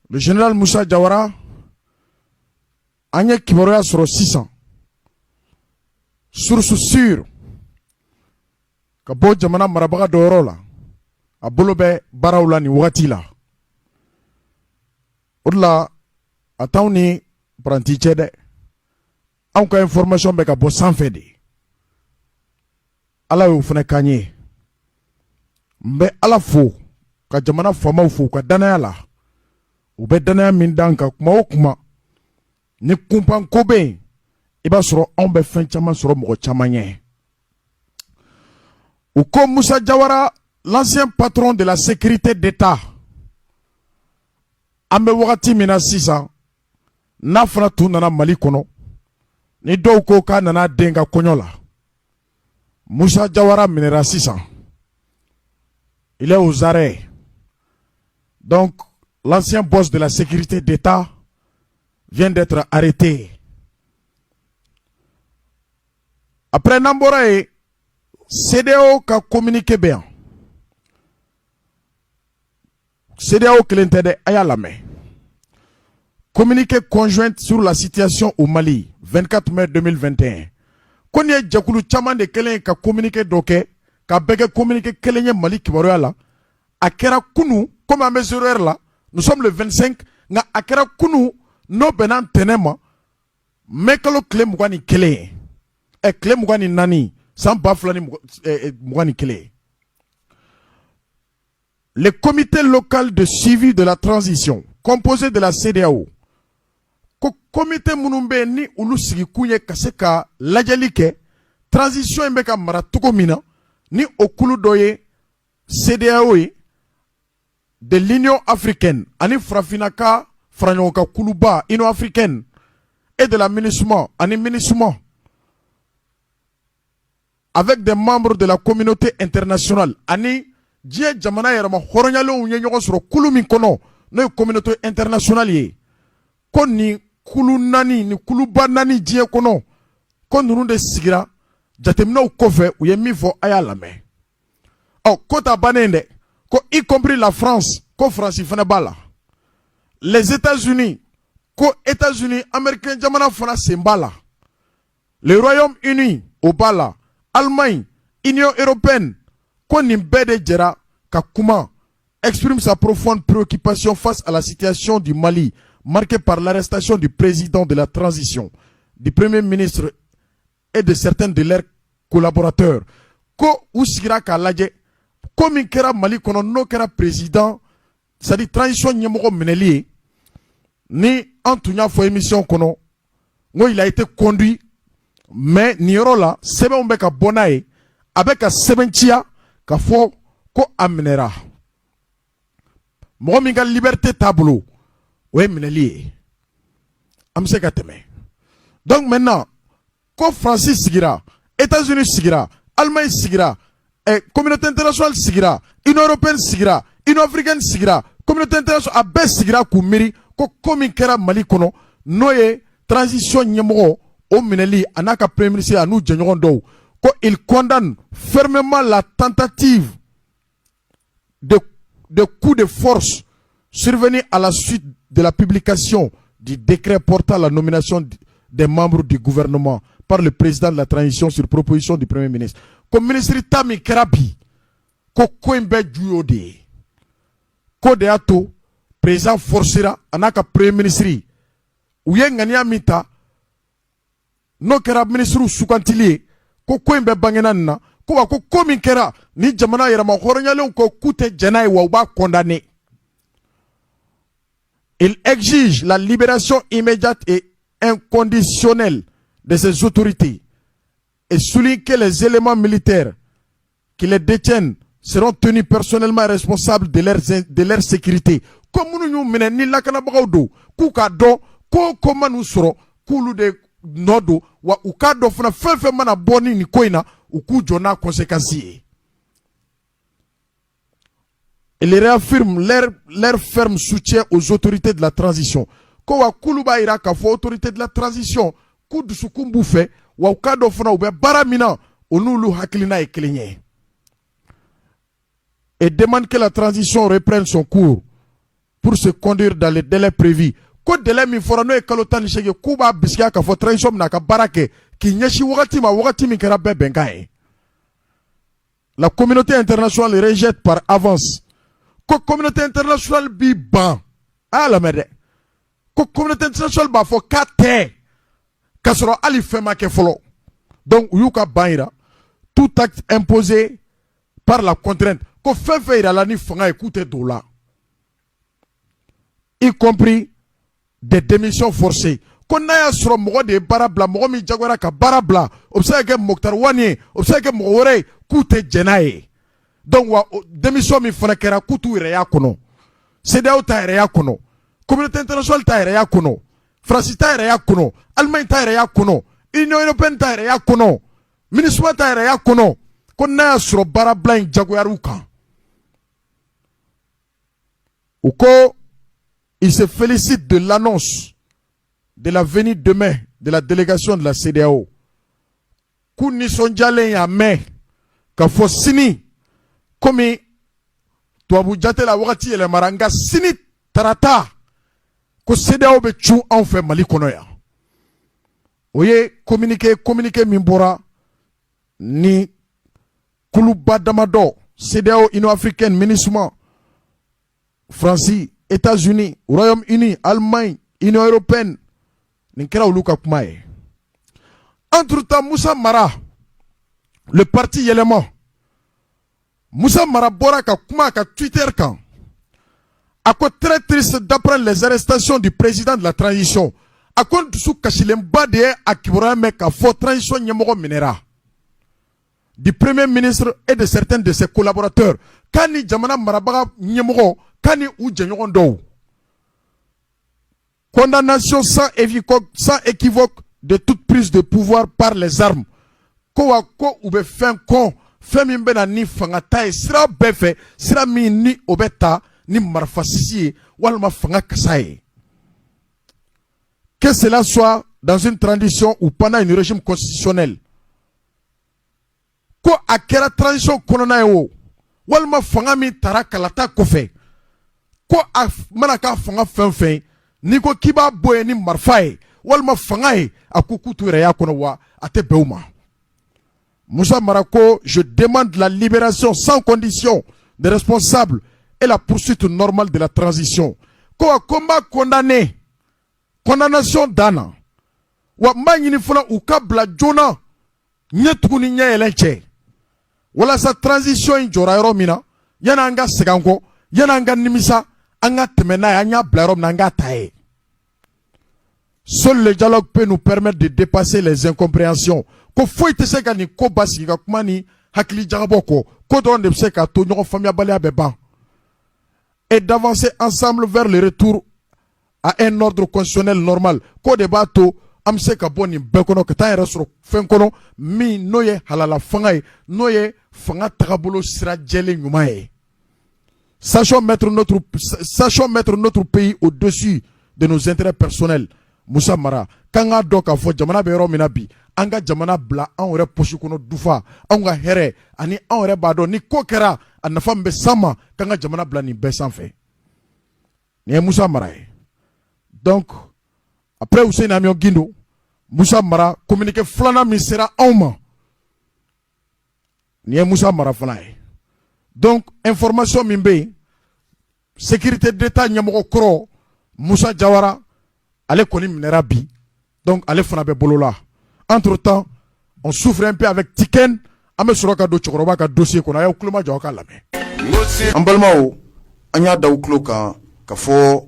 Le général Moussa Diawara a un kibaroya sur 600. Source sûre que bo jamana marabaga doro la a bolo be barawla ni wati la odla atawni pranti chede an ka information be ka bo sanfé de ala yo fune kanye mbe ala fo ka jamana famaw fo ka danaya la u be danaya min dan ka kuma o kuma ni kumpan ko be iba soro on be fen chama soro mo chama nye ou comme Moussa Diawara, l'ancien patron de la sécurité d'État, ambe wakati mina sisa nafra tu nana Mali kono ni do ko ka nana denga konyola. Moussa Diawara minera sisa, il est aux arrêts. Donc l'ancien boss de la sécurité d'État vient d'être arrêté. Après Namborae, CDAO a communiqué bien. CDAO Kelentede Ayalame. Communiqué conjoint sur la situation au Mali, 24 mai 2021. Konye Djakulu Chaman de Kelen ka communiqué doke, ka bege communiqué Kelenye Mali Kibaroyala, Akera Kunu, comme à mesure là, nous sommes le 25, na Akera Kunu, no benan tenema, mekalo kle mugani kele, e kle mugani nani, sans baflani mugani kele. Le comité local de suivi de la transition, composé de la CDAO, comité munumbe ni ulu sigi kunye kaseka lajalike, transition mbeka maratuko mina, ni okulu doye CDAO de l'Union africaine, ani frafinaka franyoka kuluba, Union africaine, et de la MINUSMA, ani MINUSMA, avec des membres de la communauté internationale, ani Dje jamana yerama horonyalo unye nyogo suro kulu min kono no communauté internationale ye kon ni kulu nani ni kulu ba nani dje kono kon nunu de sigira jatemna u kofe u ye mi fo aya lame o kota banende ko y compris la France ko France fana bala les États-Unis ko États-Unis américain jamana fana sembala le Royaume-Uni au bala Allemagne Union européenne Koni Mbede Djera Kakuma exprime sa profonde préoccupation face à la situation du Mali, marquée par l'arrestation du président de la transition, du premier ministre et de certains de leurs collaborateurs. Ko Usigira Kalaje, comme Kera Mali kono no kera président, c'est-à-dire transition nyemoko meneli, ni Antunya fo émission kono, il a été conduit, mais Nirola, sebe umbeka bonae, avec un sebentia, ka fo ko amnera mo mi ga liberté tableau ouais mineli am se ka teme donc maintenant ko Francis sigira États-Unis sigira Allemagne sigira et communauté internationale sigira Union européenne sigira Union africaine sigira communauté internationale abe sigira ku miri ko komi kera Mali kono noye transition nyemo o mineli anaka premier ministre anu jenyogon do. Il condamne fermement la tentative de coup de force survenue à la suite de la publication du décret portant la nomination des membres du gouvernement par le président de la transition sur proposition du premier ministre. Comme ministre Tami Kerabi, Kokoimbe Djuyode, Kodeato, président forcera, anaka premier ministre, Ouyengania Mita, no Kerab ministre Soukantilier, ko koimbe bangenana ko wa ko komi kera ni jamana yera ma horonyale ko kute janai wa ba condamné. Il exige la libération immédiate et inconditionnelle de ces autorités et souligne que les éléments militaires qui les détiennent seront tenus personnellement responsables de leur sécurité. Comme nous menen ni lakana bagawdo ku ka do ko komanu soro kulu de nodo wa ukado funa fefe mana boni ni koina ukujona conséquences. Il réaffirme leur ferme soutien aux autorités de la transition. Ko wa kuluba iraka fo autorité de la transition kudu sukumbu fe wa ukado funa ube baramina onulu hakilina ekelenye. Et demande que la transition reprenne son cours pour se conduire dans les délais prévus. Ko délai min fɔra n'o ye kalo 18 k'u b'a bisikiya k'a fɔ transition bɛna ka baara kɛ k'i ɲɛsin wagati ma wagati min kɛra bɛɛ bɛnkan ye. La communauté internationale rejette par avance. Ko communauté internationale b'i ban a lamɛn dɛ ko communauté internationale b'a fɔ k'a tɛ k'a sɔrɔ hali fɛn ma kɛ fɔlɔ. Donc u y'u ka ban yira tout acte imposé par la contrainte ko fɛn fɛn yira la ni fanga ye k'u tɛ don o la, y compris des démissions forcées. Ko n'a y'a sɔrɔ mɔgɔ de ye baara bila mɔgɔ min jagoyara ka baara bila o bɛ se ka kɛ Mokhtar Wane ye o bɛ se ka kɛ mɔgɔ wɛrɛ ye k'u tɛ jɛn n'a ye. Donc wa démission min fana kɛra k'u t'u yɛrɛ y'a kɔnɔ, CEDEAO ta yɛrɛ y'a kɔnɔ, communauté internationale ta yɛrɛ y'a kɔnɔ, France ta yɛrɛ y'a kɔnɔ, Allemagne ta yɛrɛ y'a kɔnɔ, Union européenne ta yɛrɛ y'a kɔnɔ, MINUSMA ta yɛrɛ y'a kɔnɔ. Ko n'a y'a sɔrɔ baara bila in jagoyar'u kan. U ko il se félicite de l'annonce de la venue demain de la délégation de la CEDEAO. K'u nisɔndiyalen y'a mɛn ka fɔ sini komi tubabu jate la wagati yɛlɛmara nka sini tarata ko CEDEAO bɛ cun anw fɛ Mali kɔnɔ yan. O ye communiqué min bɔra ni kuluba damadɔ CEDEAO, Union africaine, MINUSMA, France, États-Unis, Royaume-Uni, Allemagne, Union européenne nin kɛra olu ka kuma ye. Entre-temps, Moussa Mara, le parti Yɛlɛma, Moussa Mara bɔra ka kuma ka Twitter kan. A ko très triste d'apprendre les arrestations du président de la transition. A ko dusu kasilenba de ye a kibaruya mɛn k'a fɔ transition ɲɛmɔgɔ minɛra. Du premier ministre et de certains de ses collaborateurs. K'a ni jamana marabaga ɲɛmɔgɔ k'a ni u jɛɲɔgɔn dɔw. Condamnation sans équivoque de toute prise de pouvoir par les armes. Ko wa ko u bɛ fɛn kɔn fɛn min bɛna ni fanga ta ye sira bɛɛ fɛ sira min ni o bɛ ta ni marifa sisi ye walima fanga kasa ye. Que cela soit dans une transition ou pendant un régime constitutionnel. Ko a kɛra transition kɔnɔna ye o walima fanga min tara kalata kɔfɛ ko a mana k'a fanga fɛn fɛn ni ko k'i b'a bɔ yen ni marifa ye walima fanga ye a ko k'u t'u yɛrɛ y'a kɔnɔ wa a tɛ bɛn u ma. Moussa Mara ko je demande la libération sans condition des responsables et la poursuite normale de la transition. Ko a ko n b'a condamné condamnation dana wa n b'a ɲini fana u ka bila joona ɲɛ tugun ni ɲɛ yɛlɛn cɛ. Walasa transition in jɔra yɔrɔ min na yanni an ka segin an kɔ yanni an ka nimisa an ka tɛmɛ n'a ye an y'a bila yɔrɔ min na an k'a ta ye. Seul le dialogue peut nous permettre de dépasser les incompréhensions. Ko foyi tɛ se ka nin ko basigi ka kuma ni hakili jagabɔ kɔ ko dɔrɔn de bɛ se k'a to ɲɔgɔn faamuyabaliya bɛ ban. Et d'avancer ensemble vers le retour à un ordre constitutionnel normal. Ko de b'a to an bɛ se ka bɔ nin bɛɛ kɔnɔ ka taa yɛrɛ sɔrɔ fɛn kɔnɔ min n'o ye halala fanga ye n'o ye fanga tagabolo sira jɛlen ɲuman ye. Sachons mettre notre pays au-dessus de nos intérêts personnels. Moussa Mara k'an k'a dɔn k'a fɔ jamana bɛ yɔrɔ min na bi an ka jamana bila anw yɛrɛ poche kɔnɔ dufa anw ka hɛrɛ ani anw yɛrɛ b'a dɔn ni ko kɛra a nafa min bɛ s'an ma k'an ka jamana bila nin bɛɛ sanfɛ. Nin ye Moussa Mara ye. Donc après Hussein Amion Guindo, Moussa Mara communiqué filanan min sera anw ma nin ye Moussa Mara fana ye. Donc information min bɛ yen sécurité d'État ɲɛmɔgɔ kɔrɔ Moussa Jawara ale kɔni minɛra bi donc ale fana bɛ bolo la. Entre temps on souffre un peu avec Tiken an bɛ sɔrɔ ka don cɛkɔrɔba ka dossier kɔnɔ a y'aw tulo majɔ aw ka lamɛn. An balimaw an y'a da u tulo kan ka fɔ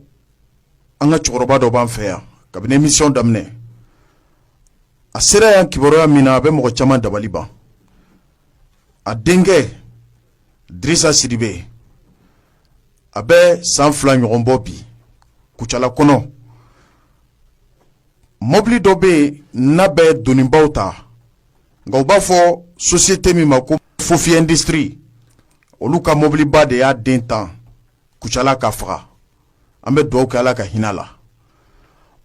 an ka cɛkɔrɔba dɔ b'an fɛ yan kabini émission daminɛ a sera yan kibaruya min na a bɛ mɔgɔ caman dabali ban. A denkɛ Drissa Sidibe a bɛ san 2 ɲɔgɔn bɔ bi Kucala kɔnɔ. Mobili dɔ bɛ yen n'a bɛ donibaw ta nka u b'a fɔ société min ma ko Fofi Industrie olu ka mobiliba de y'a den tan Kucala ka faga. An bɛ dugawu kɛ Ala ka hinɛ la.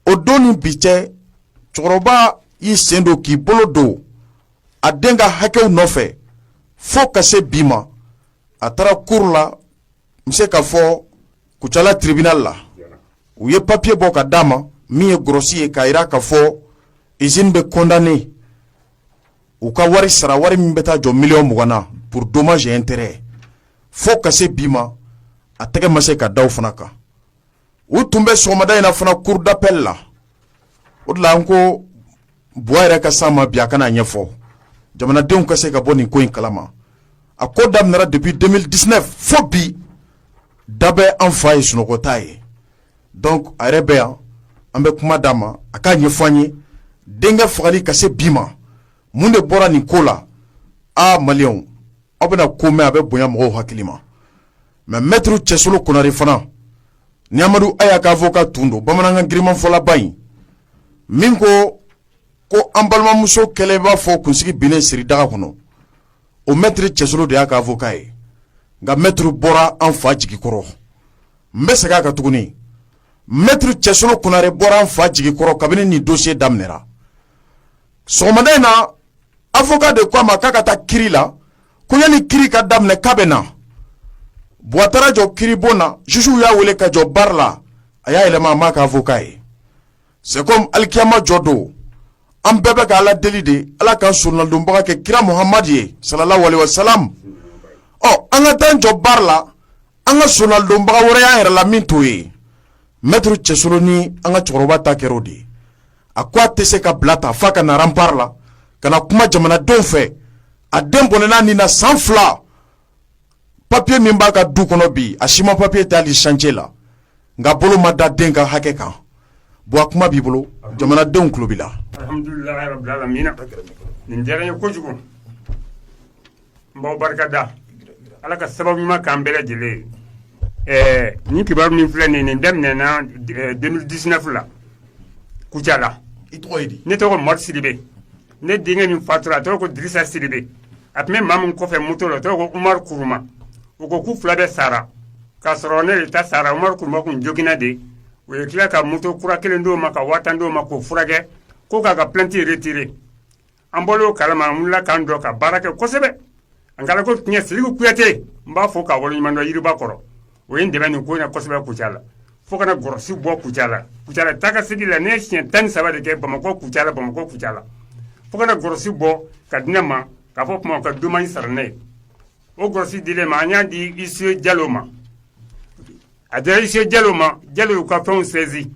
O don ni bi cɛ cɛkɔrɔba y'i sen don k'i bolo don a den ka hakɛw nɔfɛ fo ka se bi ma a taara cour la n bɛ se ka fɔ Kucala tribunal la u ye papier bɔ ka d'a ma min ye grossi ye k'a yira k'a fɔ usine bɛ condamné u ka wari sara wari min bɛ taa jɔ $20 na pour dommage et intérêt fo ka se bi ma a tɛgɛ ma se ka da o fana kan u tun bɛ sɔgɔmada in na fana cour d'appel la o de la an ko Buwa yɛrɛ ka s'a ma bi a kana ɲɛfɔ jamanadenw ka se ka bɔ nin ko in kalama a ko daminɛra depuis 2019 fo bi da bɛ an fa ye sunɔgɔta ye donc a yɛrɛ bɛ yan an bɛ kuma d'a ma a k'a ɲɛfɔ an ye denkɛ fagali ka se bi ma mun de bɔra nin ko la maliyɛnw aw bɛna ko mɛn a bɛ bonya mɔgɔw hakili ma mais maître Cɛsolo Konare fana ni Amadu Aya ka avocat tun don bamanankan girimanfɔlaba in min ko an balimamuso kɛlɛ b'a fɔ kunsigi binnen siri daga kɔnɔ o maître Cɛsolo de y'a ka avocat ye nka maître bɔra an fa jigikɔrɔ n bɛ segin a kan tuguni maître Cɛsolo Konare bɔra an fa jigikɔrɔ kabini nin dossier daminɛra sɔgɔmada in na avocat de ko a ma k'a ka taa kiri la ko yanni kiri ka daminɛ k'a bɛ na Buwa taara jɔ kiribon na juge y'a wele ka jɔ bar la a y'a yɛlɛma a m'a ka avocat ye c'est comme alikiyama jɔ don an bɛɛ bɛ ka ala deli de ala ka sonnadonbaga kɛ kira Muhamadu ye sallallahu alaihi wasallam an ka taa jɔ bar la an ka sonnadonbaga wɛrɛ y'an yɛrɛ la min t'o ye maître Cɛsolo ni an ka cɛkɔrɔba ta kɛra o de a ko a tɛ se ka bila ta f'a ka na rempart la ka na kuma jamanadenw fɛ a den bɔnɛna nin na san 2 papier min b'a ka du kɔnɔ bi a si ma papier tɛ hali chantier la nka bolo ma da den ka hakɛ kan Buwa kuma b'i bolo jamanadenw tulo b'i la. Alhamdulilahi rabbil alamin nin diyara n ye kojugu n b'aw barika da ala ka sababu ɲuman k'an bɛɛ lajɛlen ye nin kibaru min filɛ nin daminɛna 2019 la Kucala i tɔgɔ ye di ne tɔgɔ Mɔri Sidibe ne denkɛ min fatura a tɔgɔ ko Dirisa Sidibe a tun bɛ maa min kɔfɛ moto la o tɔgɔ ko Umaru Kuruma u ko k'u fila bɛɛ sara k'a sɔrɔ ne de ta sara Umaru Kuruma kun joginna de u ye tila ka moto kura kelen d'o ma ka 50 d'o ma k'o furakɛ ko k'a ka plainte retiré an bɔlen o kalama an wulila k'an dɔ ka baara kɛ kosɛbɛ an kala ko tiɲɛ Siriku Kuyate n b'a fɔ k'a waleɲuman dɔn Yiriba kɔrɔ o ye n dɛmɛ nin ko in na kosɛbɛ Kucala fo kana gɔrɔsi bɔ Kucala taa ka segin la ne ye siɲɛ 13 de kɛ Bamakɔ Kucala fo kana gɔrɔsi bɔ ka di ne ma k'a fɔ tuma ka dommage sara ne ye o gɔrɔsi dilen ma an y'a di Isse Diallo ma a dira Isse Diallo ma Diallo y'u ka fɛnw saisi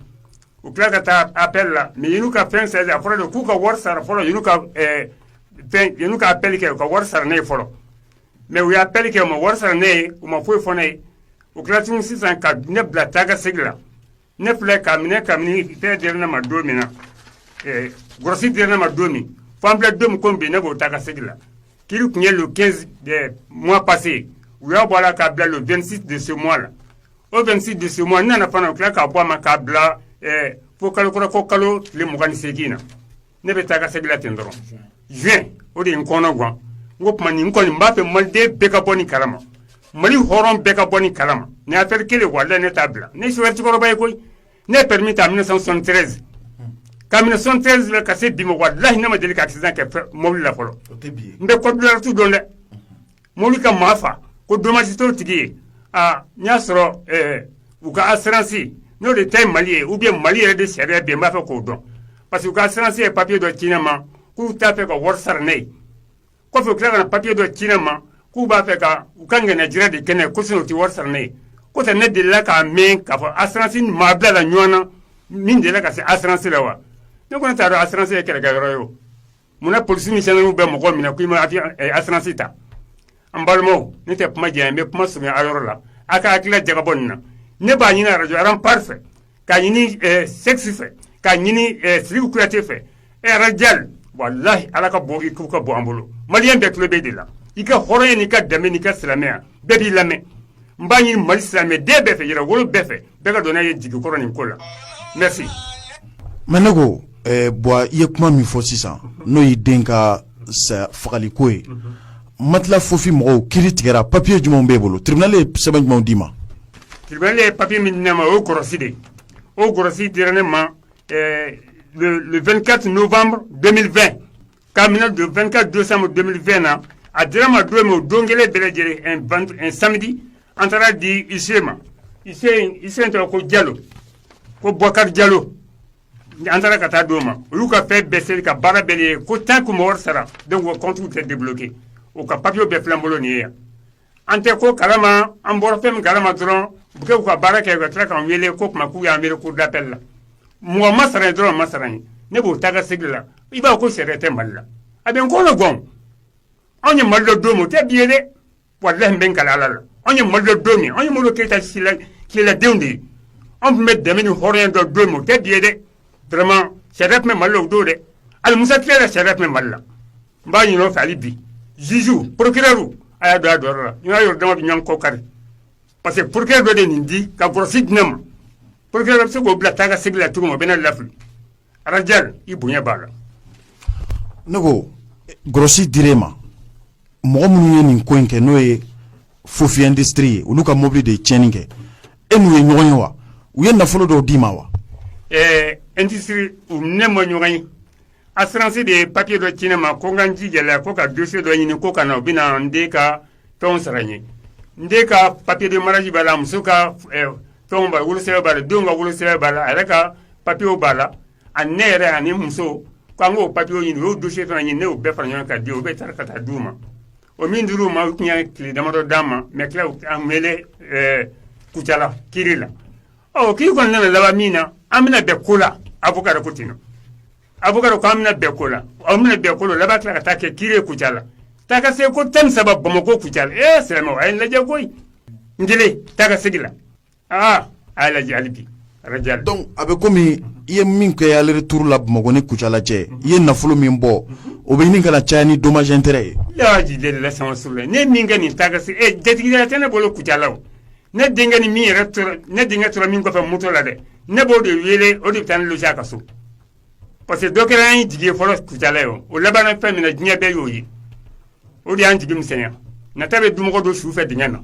u tila ka taa appel la mais y'u ka fɛn saisi a fɔra de k'u ka wari sara fɔlɔ y'u ka appel kɛ u ka wari sara ne ye fɔlɔ mais u ye appel kɛ u ma wari sara ne ye u ma foyi fɔ ne ye u tila tuguni sisan ka ne bila taa ka segin la ne filɛ k'a minɛ kabini fɛn dira ne ma don min na gɔrɔsi dira ne ma don min fo an filɛ don min ko bi ne b'o taa ka segin la kiri tun ye le 15 mois passé u y'a bɔ a la k'a bila le 26 de ce mois la o 26 de ce mois n nana fana u tila k'a bɔ a ma k'a bila fo kalo kɔrɔ fo kalo tile 28 na ne bɛ taa ka segin la ten dɔrɔn juin o de ye n kɔnɔ gan n ko tuma nin n kɔni n b'a fɛ maliden bɛɛ ka bɔ nin kalama mali hɔrɔn bɛɛ ka bɔ nin kalama nin affaire kelen walahi ne t'a bila ne ye chauffeur cɛkɔrɔba ye koyi ne ye permis ta 1973 ka 1973 la ka se bi ma walahi ne ma deli ka accident kɛ mobili la fɔlɔ n bɛ code de la route dɔn dɛ mobili ka maa fa ko dommage t'o tigi ye n y'a sɔrɔ u ka assurance n'o de ta ye mali ye ou bien mali yɛrɛ de sariya bɛ n b'a fɛ k'o dɔn parce que u ka assurance ye papier dɔ ci ne ma k'u t'a fɛ ka wari sara ne ye kɔfɛ u tila ka na papier dɔ ci ne ma k'u b'a fɛ ka u ka ŋɛnɛjira de kɛ ne ye ko sinon u tɛ wari sara ne ye ko tɛ ne delila k'a mɛn k'a fɔ assurance maa bila la ɲɔgɔn na min delila ka se assurance la wa ne kɔni t'a dɔn assurance ye kɛlɛkɛyɔrɔ ye o munna polisi ni gendarmerie bɛ mɔgɔ minɛ k'i ma assurance ta an balimaw ne tɛ kuma jɛn n bɛ kuma surunya a yɔrɔ la a ka hakilila jagabɔ nin na ne b'a ɲini radio Rampart fɛ k'a ɲini Sexe fɛ k'a ɲini Siriku Kuyate fɛ radial walahi ala ka bɔ i k'u ka bɔ an bolo maliyɛn bɛɛ tulo b'e de la i ka hɔrɔnya n'i ka danbe n'i ka silamɛya bɛɛ b'i lamɛn n b'a ɲini mali silamɛ den bɛɛ fɛ yɛrɛ wolo bɛɛ fɛ bɛɛ ka dɔnna ye jigikɔrɔ nin ko la merci. mais ne ko Buwa i ye kuma min fɔ sisan n'o y'i den ka fagaliko ye matila fofi mɔgɔw kiiri tigɛra papier jumɛnw b'e bolo tribunal ye sɛbɛn jumɛnw d'i ma. tribunal ye papier min di ne ma o ye gɔrɔsi de o gɔrɔsi dira ne ma le 24 novembre 2020 k'a minɛ le 24 décembre 2020 na a dira ma don min o don kelen bɛɛ lajɛlen un samedi an taara di Isse ma isen to ko Diallo ko Bokar Diallo an taara ka taa d'o ma olu ka fɛn bɛɛ seli ka baara bɛɛ ye ko tant que wari sara donc o compte tɛ débloqué o ka papier bɛɛ filɛ an bolo nin ye yan an tɛ ko kalama an bɔra fɛn min kalama dɔrɔn u k'u ka baara kɛ ka tila k'an wele ko kuma k'u y'an wele cour d'appel la mɔgɔ ma sara ye dɔrɔn ma sara ye ne b'o taa ka segin la i b'a ko sariya tɛ Mali la a bɛ n kɔnɔ gɔn anw ye Mali dɔ don min o tɛ bi ye dɛ walahi n bɛ n kale Ala la anw ye Mali dɔ don min anw ye Modibo Keyita tilela-denw de ye anw tun bɛ dɛmɛ ni hɔrɔnya dɔ don min o tɛ bi ye dɛ vraiment sariya tun bɛ Mali la o don dɛ Ali Musa Tile la sariya tun bɛ Mali la n b'a ɲini o fɛ hali bi juge procureur a y'a don a dɔyɔrɔ la n y'a yɔrɔ dama bɛ ɲɔgɔn kɔ kari parce que procureur dɔ de nin di ka kɔlɔsi di ne ma procureur bɛ se k'o bila taa ka segin la cogo min o bɛ ne lafili Arajal i bonya b'a la. Ne ko gɔlɔsi dir'e ma mɔgɔ minnu ye nin ko in kɛ n'o ye Fofi Industrie ye olu ka mobili de ye tiɲɛni kɛ e n'u ye ɲɔgɔn ye wa u ye nafolo dɔw d'i ma wa. Industrie u ne ma ɲɔgɔn ye assurance de ye papier dɔ ci ne ma ko n ka n jija ko ka dossier dɔ ɲini ko ka na u bɛ na n den ka fɛnw sara n ye n den ka papier de mariage b'a la muso ka fɛnw b'a la wolosɛbɛn b'a la denw ka wolosɛbɛn b'a la a yɛrɛ ka papier b'a la ani ne yɛrɛ ani muso k'an k'o papier ɲini o y'o dossier fana ɲini ne y'o bɛɛ fara ɲɔgɔn kan di o bɛ taara ka taa d'u ma o min dir'u ma u tun y'a tile damadɔ d'an ma mais tila an wele Kucala kiiri la ɔ k'i kɔni nana laban min na an bɛna bɛn ko la avocat de ko ten avocat ko an bɛna bɛn ko la an bɛna bɛn ko la laban tila ka taa kɛ kiiri ye Kucala taa ka se ko 13 Bamako Kucala silamɛw a ye n lajɛ koyi n kelen taa ka segin la a y'a lajɛ hali bi Arajal. Donc a bɛ komi i ye min kɛ aller retour la Bamako ni Kucala cɛ i ye nafolo min bɔ o bɛ ɲini ka na caya ni dommage intérêt ye. Yaji de la sama sura ne min kɛ nin taa ka se jatigiya tɛ ne bolo Kucala o ne denkɛ ni min yɛrɛ tora ne denkɛ tora min kɔfɛ moto la dɛ ne b'o de wele o de bɛ taa ne loger a ka so parce que dɔ kɛra an ye jigi ye fɔlɔ Kucala ye o laban na fɛn min na diɲɛ bɛɛ y'o ye o de y'an jigi misɛnya nata bɛ dumɔgɔ don su fɛ dingɛ na.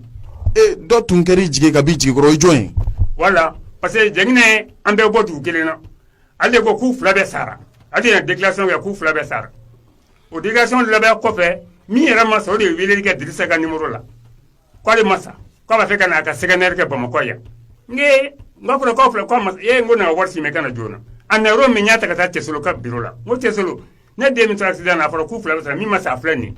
Dɔ tun kɛr'i jigi ka b'i jigi kɔrɔ o ye jɔn ye. Voilà parce que Jɛginɛ an bɛɛ bɔ dugu kelen na ale ko k'u fila bɛɛ sara ale de ye déclaration kɛ k'u fila bɛɛ sara o déclaration labɛn kɔfɛ min yɛrɛ ma sa o de ye weleli kɛ Dirisa ka numéro la k'ale ma sa k'a b'a fɛ ka na a ka séminaire kɛ Bamakɔ yan n b'a fɔ k'aw filɛ k'a ma n ko na wari si mɛ ka na joona a na yɔrɔ min y'a ta ka taa Cɛsolo ka bureau la n ko Cɛsolo ne den min tora accident na a fɔra k'u fila bɛɛ sara min ma sa a filɛ nin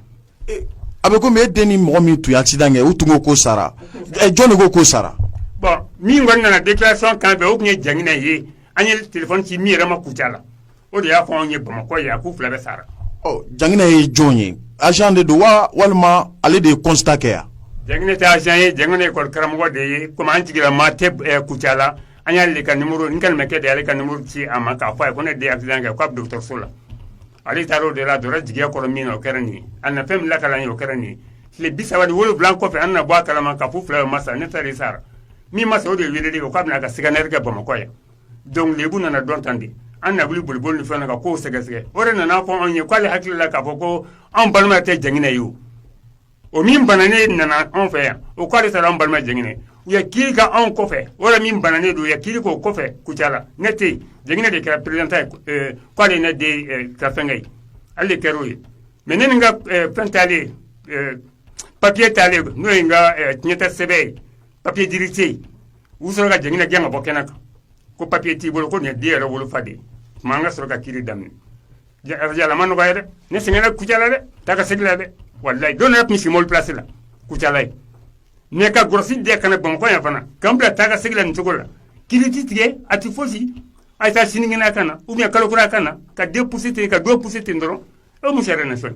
ye. A bɛ komi e den ni mɔgɔ min tun ye accident kɛ u tun ko k'o sara jɔn de ko k'o sara. Bon min kɔni nana déclaration kan bɛɛ o tun ye Jɛginɛ ye an ye téléphone ci min yɛrɛ ma Kucala o de y'a fɔ anw ye Bamakɔ yan k'u fila bɛɛ sara. Jɛginɛ ye jɔn ye agent de don wa walima ale de ye constat kɛ yan. Jɛginɛ tɛ agent ye Jɛginɛ ye école karamɔgɔ de ye komi an jigila maa tɛ Kucala an y'ale ka numéro n kɛlen de ale ka numéro ci a ma k'a fɔ a ye ko ne den ye accident kɛ k'a bɛ dɔgɔtɔrɔso la ale taara o de la dɔrɔn jigiya kɔrɔ min na o kɛra nin ye a na fɛn min lakalan ye o kɛra nin ye tile 37 kɔfɛ an na bɔ a kalama ka f'u fila bɛɛ ma sa ne taara i sara min ma sa o de ye weleli kɛ k'a bɛna a ka séminaire kɛ Bamakɔ yan donc lebu nana dɔn tan de an na wuli boliboli ni fɛn na ka kow sɛgɛsɛgɛ o de nana fɔ anw ye k'ale hakili la k'a fɔ ko anw balima tɛ Jɛginɛ ye o min bananen nana anw fɛ yan o k'ale taara anw balima Jɛginɛ u ye kiiri ka anw kɔfɛ o de min bananen don u ye kiiri k'o kɔfɛ Kucala ne tɛ yen Jɛginɛ de kɛra président ye k'ale ne den ka fɛnkɛ ye ale de kɛra o ye mais ne ni n ka fɛn t'ale papier t'ale n'o ye n ka tiɲɛta sɛbɛn ye papier diri tɛ yen u sɔrɔ ka Jɛginɛ gɛn ka bɔ kɛnɛ kan ko papier t'i bolo ko nin ye den yɛrɛ wolofa de ye tuma an ka sɔrɔ ka kiiri daminɛ Arajal a ma nɔgɔya dɛ ne sɛgɛnna Kucala dɛ taa ka segin la dɛ walayi don dɔ tun si mobili place la Kucala ye mais ka gɔlɔsi de ka na Bamakɔ yan fana k'an bila taa ka segin la nin cogo la kiiri ti tigɛ a ti fosi a ye taa sinikɛnɛ a kan na ou bien kalo kura a kan na ka den pousser ten ka dɔ pousser ten dɔrɔn o mun sariya na sɔn.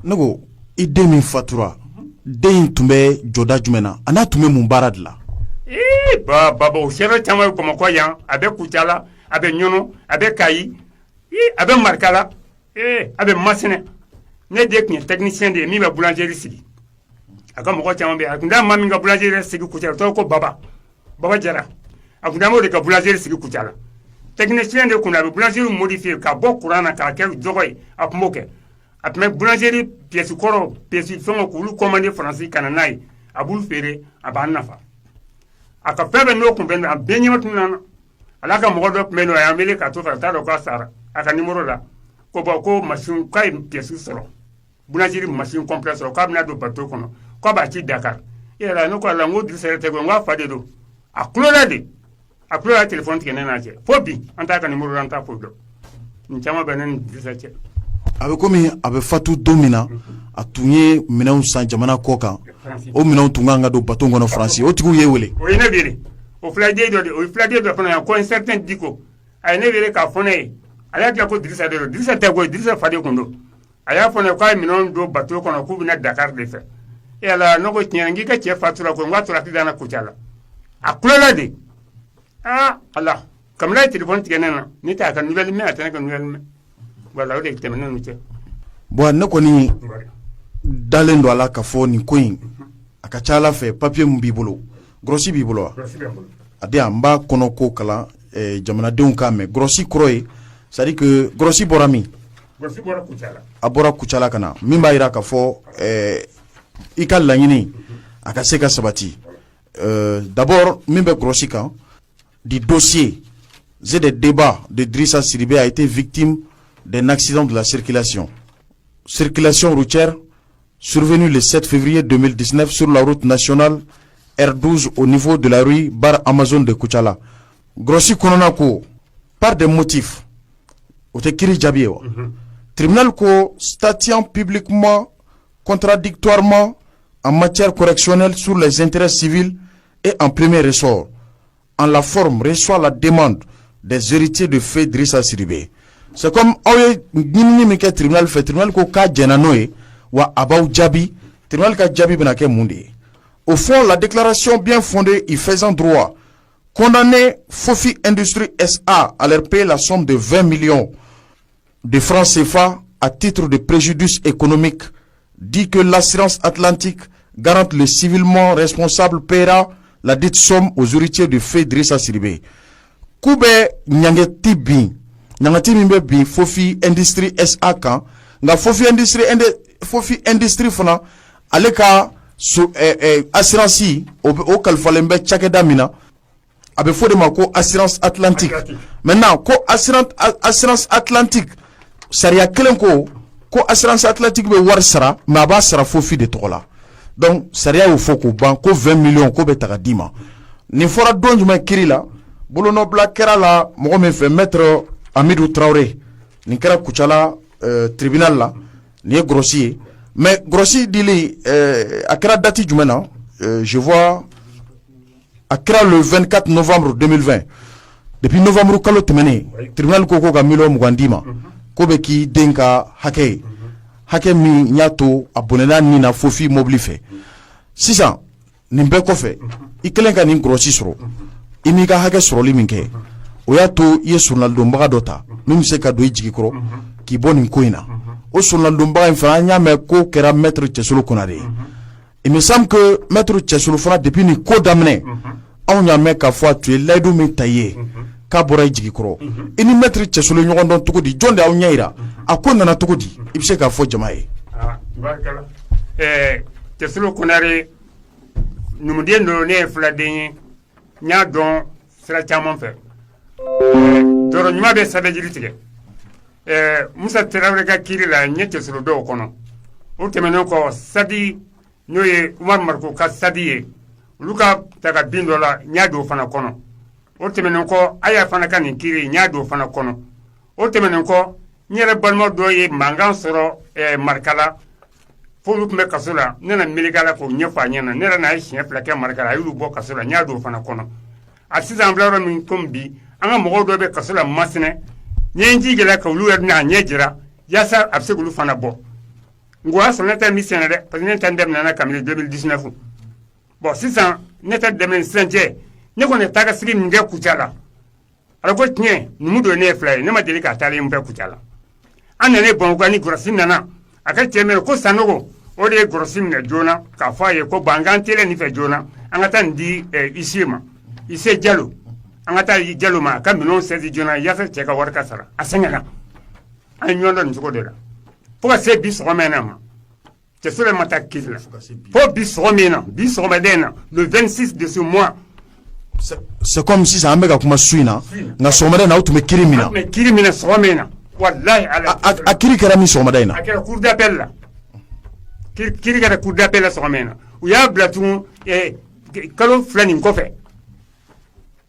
Ne ko i den min fatura den in tun bɛ jɔda jumɛn na a n'a tun bɛ mun baara de la. Baba o sɛbɛn caman ye Bamakɔ yan a bɛ Kucala a bɛ Ɲɔnɔ a bɛ Kayi a bɛ Marikala a bɛ Masɛnɛ ne den tun ye technicien de ye min bɛ boulangerie sigi a ka mɔgɔ caman bɛ yen a tun t'a maa min ka boulangerie sigi Kucala o tɔgɔ ko Baba Jara a tun t'a m'o de ka boulangerie sigi Kucala technicien de kun a bɛ boulangerie modifier ka bɔ courant na k'a kɛ jɔgɔ ye a tun b'o kɛ a tun bɛ boulangerie pièce kɔrɔ pièce fɛngɛw k'olu commandé Faransi ka na n'a ye a b'olu feere a b'an nafa a ka fɛn bɛɛ n'o kun bɛ a bɛɛ ɲɛma tun nana ala ka mɔgɔ dɔ tun bɛ yen nɔ a y'an wele k'a to fɛ a t'a dɔn k'a sara a ka numéro la ko bon ko machine k'a ye pièce sɔrɔ boulangerie machine complet sɔrɔ k'a bɛna don bateau kɔnɔ k'a b'a ci Dakar era no ko la ngo Idrissa te go nga fa de do a kulola téléphone ke nana che fobi anta ka numéro anta fodo nchama benen Idrissa che abe komi abe fatu domina a tunye minɛnw san jamana kɔ kan o minɛnw tun kan ka don bateau kɔnɔ France o tigiw ye wele o ye ne wele o filajɛ dɔ fana yan ko un certain Diko a ye ne wele k'a fɔ ne ye a y'a diya ko Idrissa de don Idrissa tɛ koyi Idrissa fa de kun don a y'a fɔ ne k'a ye minɛnw don bateau kɔnɔ k'u bɛna Dakar de fɛ e ala ne ko tiɲɛ n k'i ka cɛ fatura ko n k'a tora Kidana Kucala la a kulola de ala kabini a ye téléphone tigɛ ne na ne t'a ka nouvelle mɛn a tɛ ne ka nouvelle mɛn voilà o de tɛmɛnen nu cɛ bon ne kɔni dalen don a la ka fɔ nin ko in a ka ca Ala fɛ papier mun b'i bolo grossi b'i bolo wa a di n b'a kɔnɔ ko kalan jamanadenw k'a mɛn grossi kɔrɔ ye c'est à dire que grossi bɔra min a bɔra Kucala ka na min b'a yira k'a fɔ i ka laɲini a ka se ka sabati d'abord min bɛ grossi kan du dossier des débats de Idrissa Sidibé a été victime d'un accident de la circulation routière survenu le 7 février 2019 sur la route nationale R12 au niveau de la rue Bar Amazon de Kucala. Grossi Kononako, par des motifs, au Tekiri Djabiewa, tribunal ko statuant publiquement, contradictoirement en matière correctionnelle sur les intérêts civils et en premier ressort, en la forme reçoit la demande des héritiers de feu Idrissa Sidibé. C'est comme le tribunal fait tribunal ko ka jenanoe wa abaw jabi tribunal ka jabi bena ke mundi. Au fond, la déclaration bien fondée y faisant droit condamner Fofi Industrie SA à leur payer la somme de 20 millions de francs CFA à titre de préjudice économique dit que l'assurance Atlantique garante le civilement responsable paiera la dite somme aux héritiers du feu Idrissa Sidibé. Koube nyangeti bin nangati mimbe bi Fofi Industrie SA kan nga Fofi Industrie fana ale ka assurance o kalfalen bɛ cakɛda min na a bɛ fɔ de ma ko assurance Atlantique maintenant ko assurance Atlantique sariya kelen ko assurance Atlantique bɛ wari sara mais a b'a sara Fofi de tɔgɔ la donc sariya y'o fɔ k'o ban ko 20 millions ko bɛ ta ka d'i ma nin fɔra don jumɛn kiri la bolonɔbila kɛra la mɔgɔ min fɛ maître Amidou Traoré nin kɛra Kucala tribunal la nin ye Grossi ye mais Grossi dili a kɛra date jumɛn na je vois a kɛra le 24 novembre 2020 depuis novembre kalo tɛmɛnen tribunal ko ka million 20 d'i ma ko bɛ k'i den ka hakɛ min y'a to a bɔnɛna nin na Fofi mobili fɛ sisan nin bɛɛ kɔfɛ i kɛlen ka nin Grossi sɔrɔ i m'i ka hakɛ sɔrɔli min kɛ o y'a to i ye journal-donbaga dɔ ta min bɛ se ka don i jigi kɔrɔ k'i bɔ nin ko in na o journal-donbaga in fana an y'a mɛn ko kɛra maître Cɛsolo Konare ye il me semble que maître Cɛsolo fana depuis nin ko daminɛ anw y'a mɛn k'a fɔ a tun ye layidu min ta i ye k'a bɔra i jigi kɔrɔ i ni maître Cɛsolo ɲɔgɔn dɔn cogo di jɔn de y'aw ɲɛ yira a ko nana cogo di i bɛ se k'a fɔ jama ye. Cɛsolo Konare numuden don ne ye filaden ye n y'a dɔn sira caman fɛ jɔyɔrɔ ɲuman bɛ sɛbɛnjiri tigɛ Musa Tarawele ka kiiri la n ye Cɛsolo dɔw kɔnɔ o tɛmɛnen kɔ Sadi n'o ye Umaru Mariko ka Sadi ye olu ka taga bin dɔ la n y'a don o fana kɔnɔ o tɛmɛnen kɔ Aya fana ka nin kiiri n y'a don o fana kɔnɔ o tɛmɛnen kɔ n yɛrɛ balima dɔ ye mankan sɔrɔ Marikala fo olu tun bɛ kaso la ne na meleke a la k'o ɲɛfɔ a ɲɛna ne yɛrɛ n'a ye siɲɛ 2 kɛ Marikala a y'olu bɔ kaso la n y'a don o fana kɔnɔ a sisan an bila yɔrɔ min komi bi an ka mɔgɔw dɔ bɛ kaso la Masina n ye n jijala ka olu yɛrɛ n'a ɲɛ jira yaasa a bɛ se k'olu fana bɔ nka o y'a sɔrɔ ne ta min sɛnɛ dɛ parce que ne ta daminɛna kabini 2019 bon sisan ne ta daminɛ sisan cɛ ne kɔni taa ka sigi min kɛ Kucala ala ko tiɲɛ numu don ne ye fila ye ne ma deli k'a taalen n fɛ Kucala an nana Bamakɔ ni Grossi nana a ka cɛ mɛn ko Sanogo o de ye Grossi minɛ joona k'a fɔ a ye ko ban k'an teliya nin fɛ joona an ka taa nin di Ise ma Ise Jalo an ka taa Jalo ma a ka minɛnw sɛzi joona yaasa cɛ ka wari ka sara a sɛgɛnna an ye ɲɔgɔn dɔn nin cogo de la fo ka se bi sɔgɔmɛn ma Cɛsolo ma taa kiiri la fo bi sɔgɔmɛn na bi sɔgɔmɛden na le 26 de ce mois. C'est comme si ça amène à kuma su in na nka sɔgɔmada in na aw tun bɛ kiiri min na. Kiiri minɛ sɔgɔmɛn na walahi ala. A kiiri kɛra min sɔgɔmada in na. A kɛra cour d'appel la kiiri kɛra cour d'appel la sɔgɔmɛn na u y'a bila tugun kalo fila nin kɔfɛ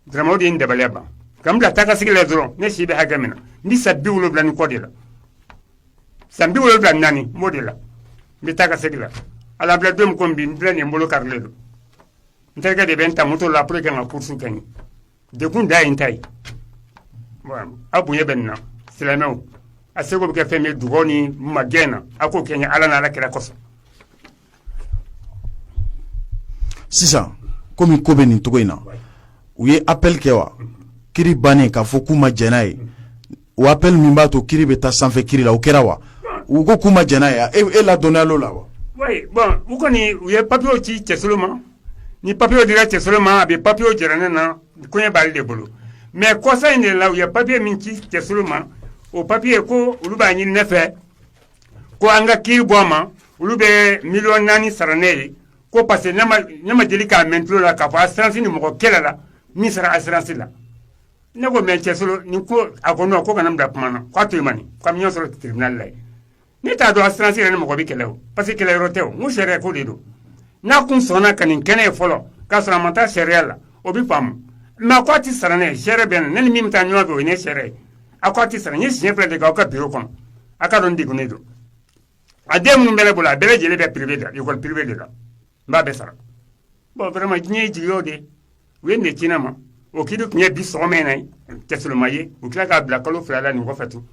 vraiment o de ye n dabaliya ban ka n bila taakasigi la dɔrɔn ne si bɛ hakɛ min na n bɛ san 70 ni kɔ de la san 74 n b'o de la n bɛ taakasigi la ala bila don min ko n bi n filɛ nin n bolo karilen don n terikɛ de bɛ n ta moto la pour que n ka course kɛ n ye dekun da ye n ta ye bon a bonya bɛ nin na silamɛw a seko bɛ kɛ fɛn min ye dugawu ni magɛn na a k'o kɛ n ye ala n'ala kira kosɔn. sisan komi ko bɛ nin cogo in na u ye appel kɛ wa kiri bannen k'a fɔ k'u ma jɛn n'a ye o appel min b'a to kiri bɛ taa sanfɛ kiri la o kɛra wa u ko k'u ma jɛn n'a ye e ladɔnniya l'o la wa. oui bon u kɔni u ye papiyew ci cɛsolo ma ni papiyew dira cɛsolo ma a bɛ papiyew jira ne na koɲɛ b'ale de bolo mais kɔsa in de la u ye papiye min ci cɛsolo ma o papiye ko olu b'a ɲini ne fɛ ko an ka kiri bɔ a ma olu bɛ 4 sara ne ye ko parce que ne ma deli k'a mɛn tulo la k'a fɔ assurance ni mɔgɔ kɛlɛ la min sara assurance la ne ko mais cɛsolo nin ko a ko non ko kana n bila kuma na k'a to yen mani ko an bɛ ɲɔgɔn sɔrɔ tribunal la yen ne t'a dɔn assurance yɛrɛ ni mɔgɔ bɛ kɛlɛ o parce que kɛlɛyɔrɔ tɛ o n ko sariya ko de don n'a kun sɔnna ka nin kɛnɛ ye fɔlɔ k'a sɔrɔ a ma taa sariya la o bɛ faamu mais a ko a tɛ sara ne ye sariya bɛ na ne ni min bɛ taa ɲɔgɔn fɛ o ye ne sariya ye a ko a tɛ sara n ye siɲɛ 2 de k'aw ka bureau kɔnɔ a ka dɔn n degunnen don a den minnu bɛ ne bolo a bɛɛ lajɛlen bɛ privé da école privé de la n b'a bɛɛ sara bon vraiment diɲɛ ye jigi o de u ye nin de ci ne ma o kiiri tun ye bi sɔgɔma in na ye cɛsoloma ye u tila k'a bila kalo 2 la nin kɔfɛ tun.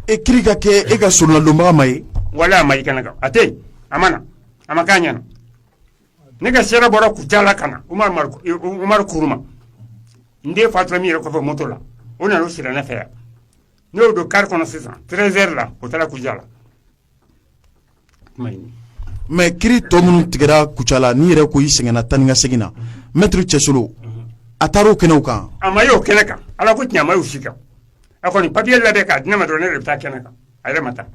e kiri ka kɛ e ka solonadonbaga ma ye. wala a ma i kɛnɛ kan a tɛ yen a ma na a ma k'a ɲɛna ne ka sɛbɛn bɔra Kucala ka na Umaru Kuruma n den fatura min yɛrɛ kɔfɛ moto la o nana o sira ne fɛ yan ne y'o don kari kɔnɔ sisan 13h la o taara Kucala. mais kiri tɔ minnu tigɛra Kucala n'i yɛrɛ ko i sɛgɛnna taa ni ka segin na maître Cɛsolo a taara o kɛnɛw kan. a ma ye o kɛnɛ kan ala ko tiɲɛ a ma ye o si kan a kɔni papiye labɛn k'a di ne ma dɔrɔn ne de bɛ taa kɛnɛ kan a yɛrɛ ma taa.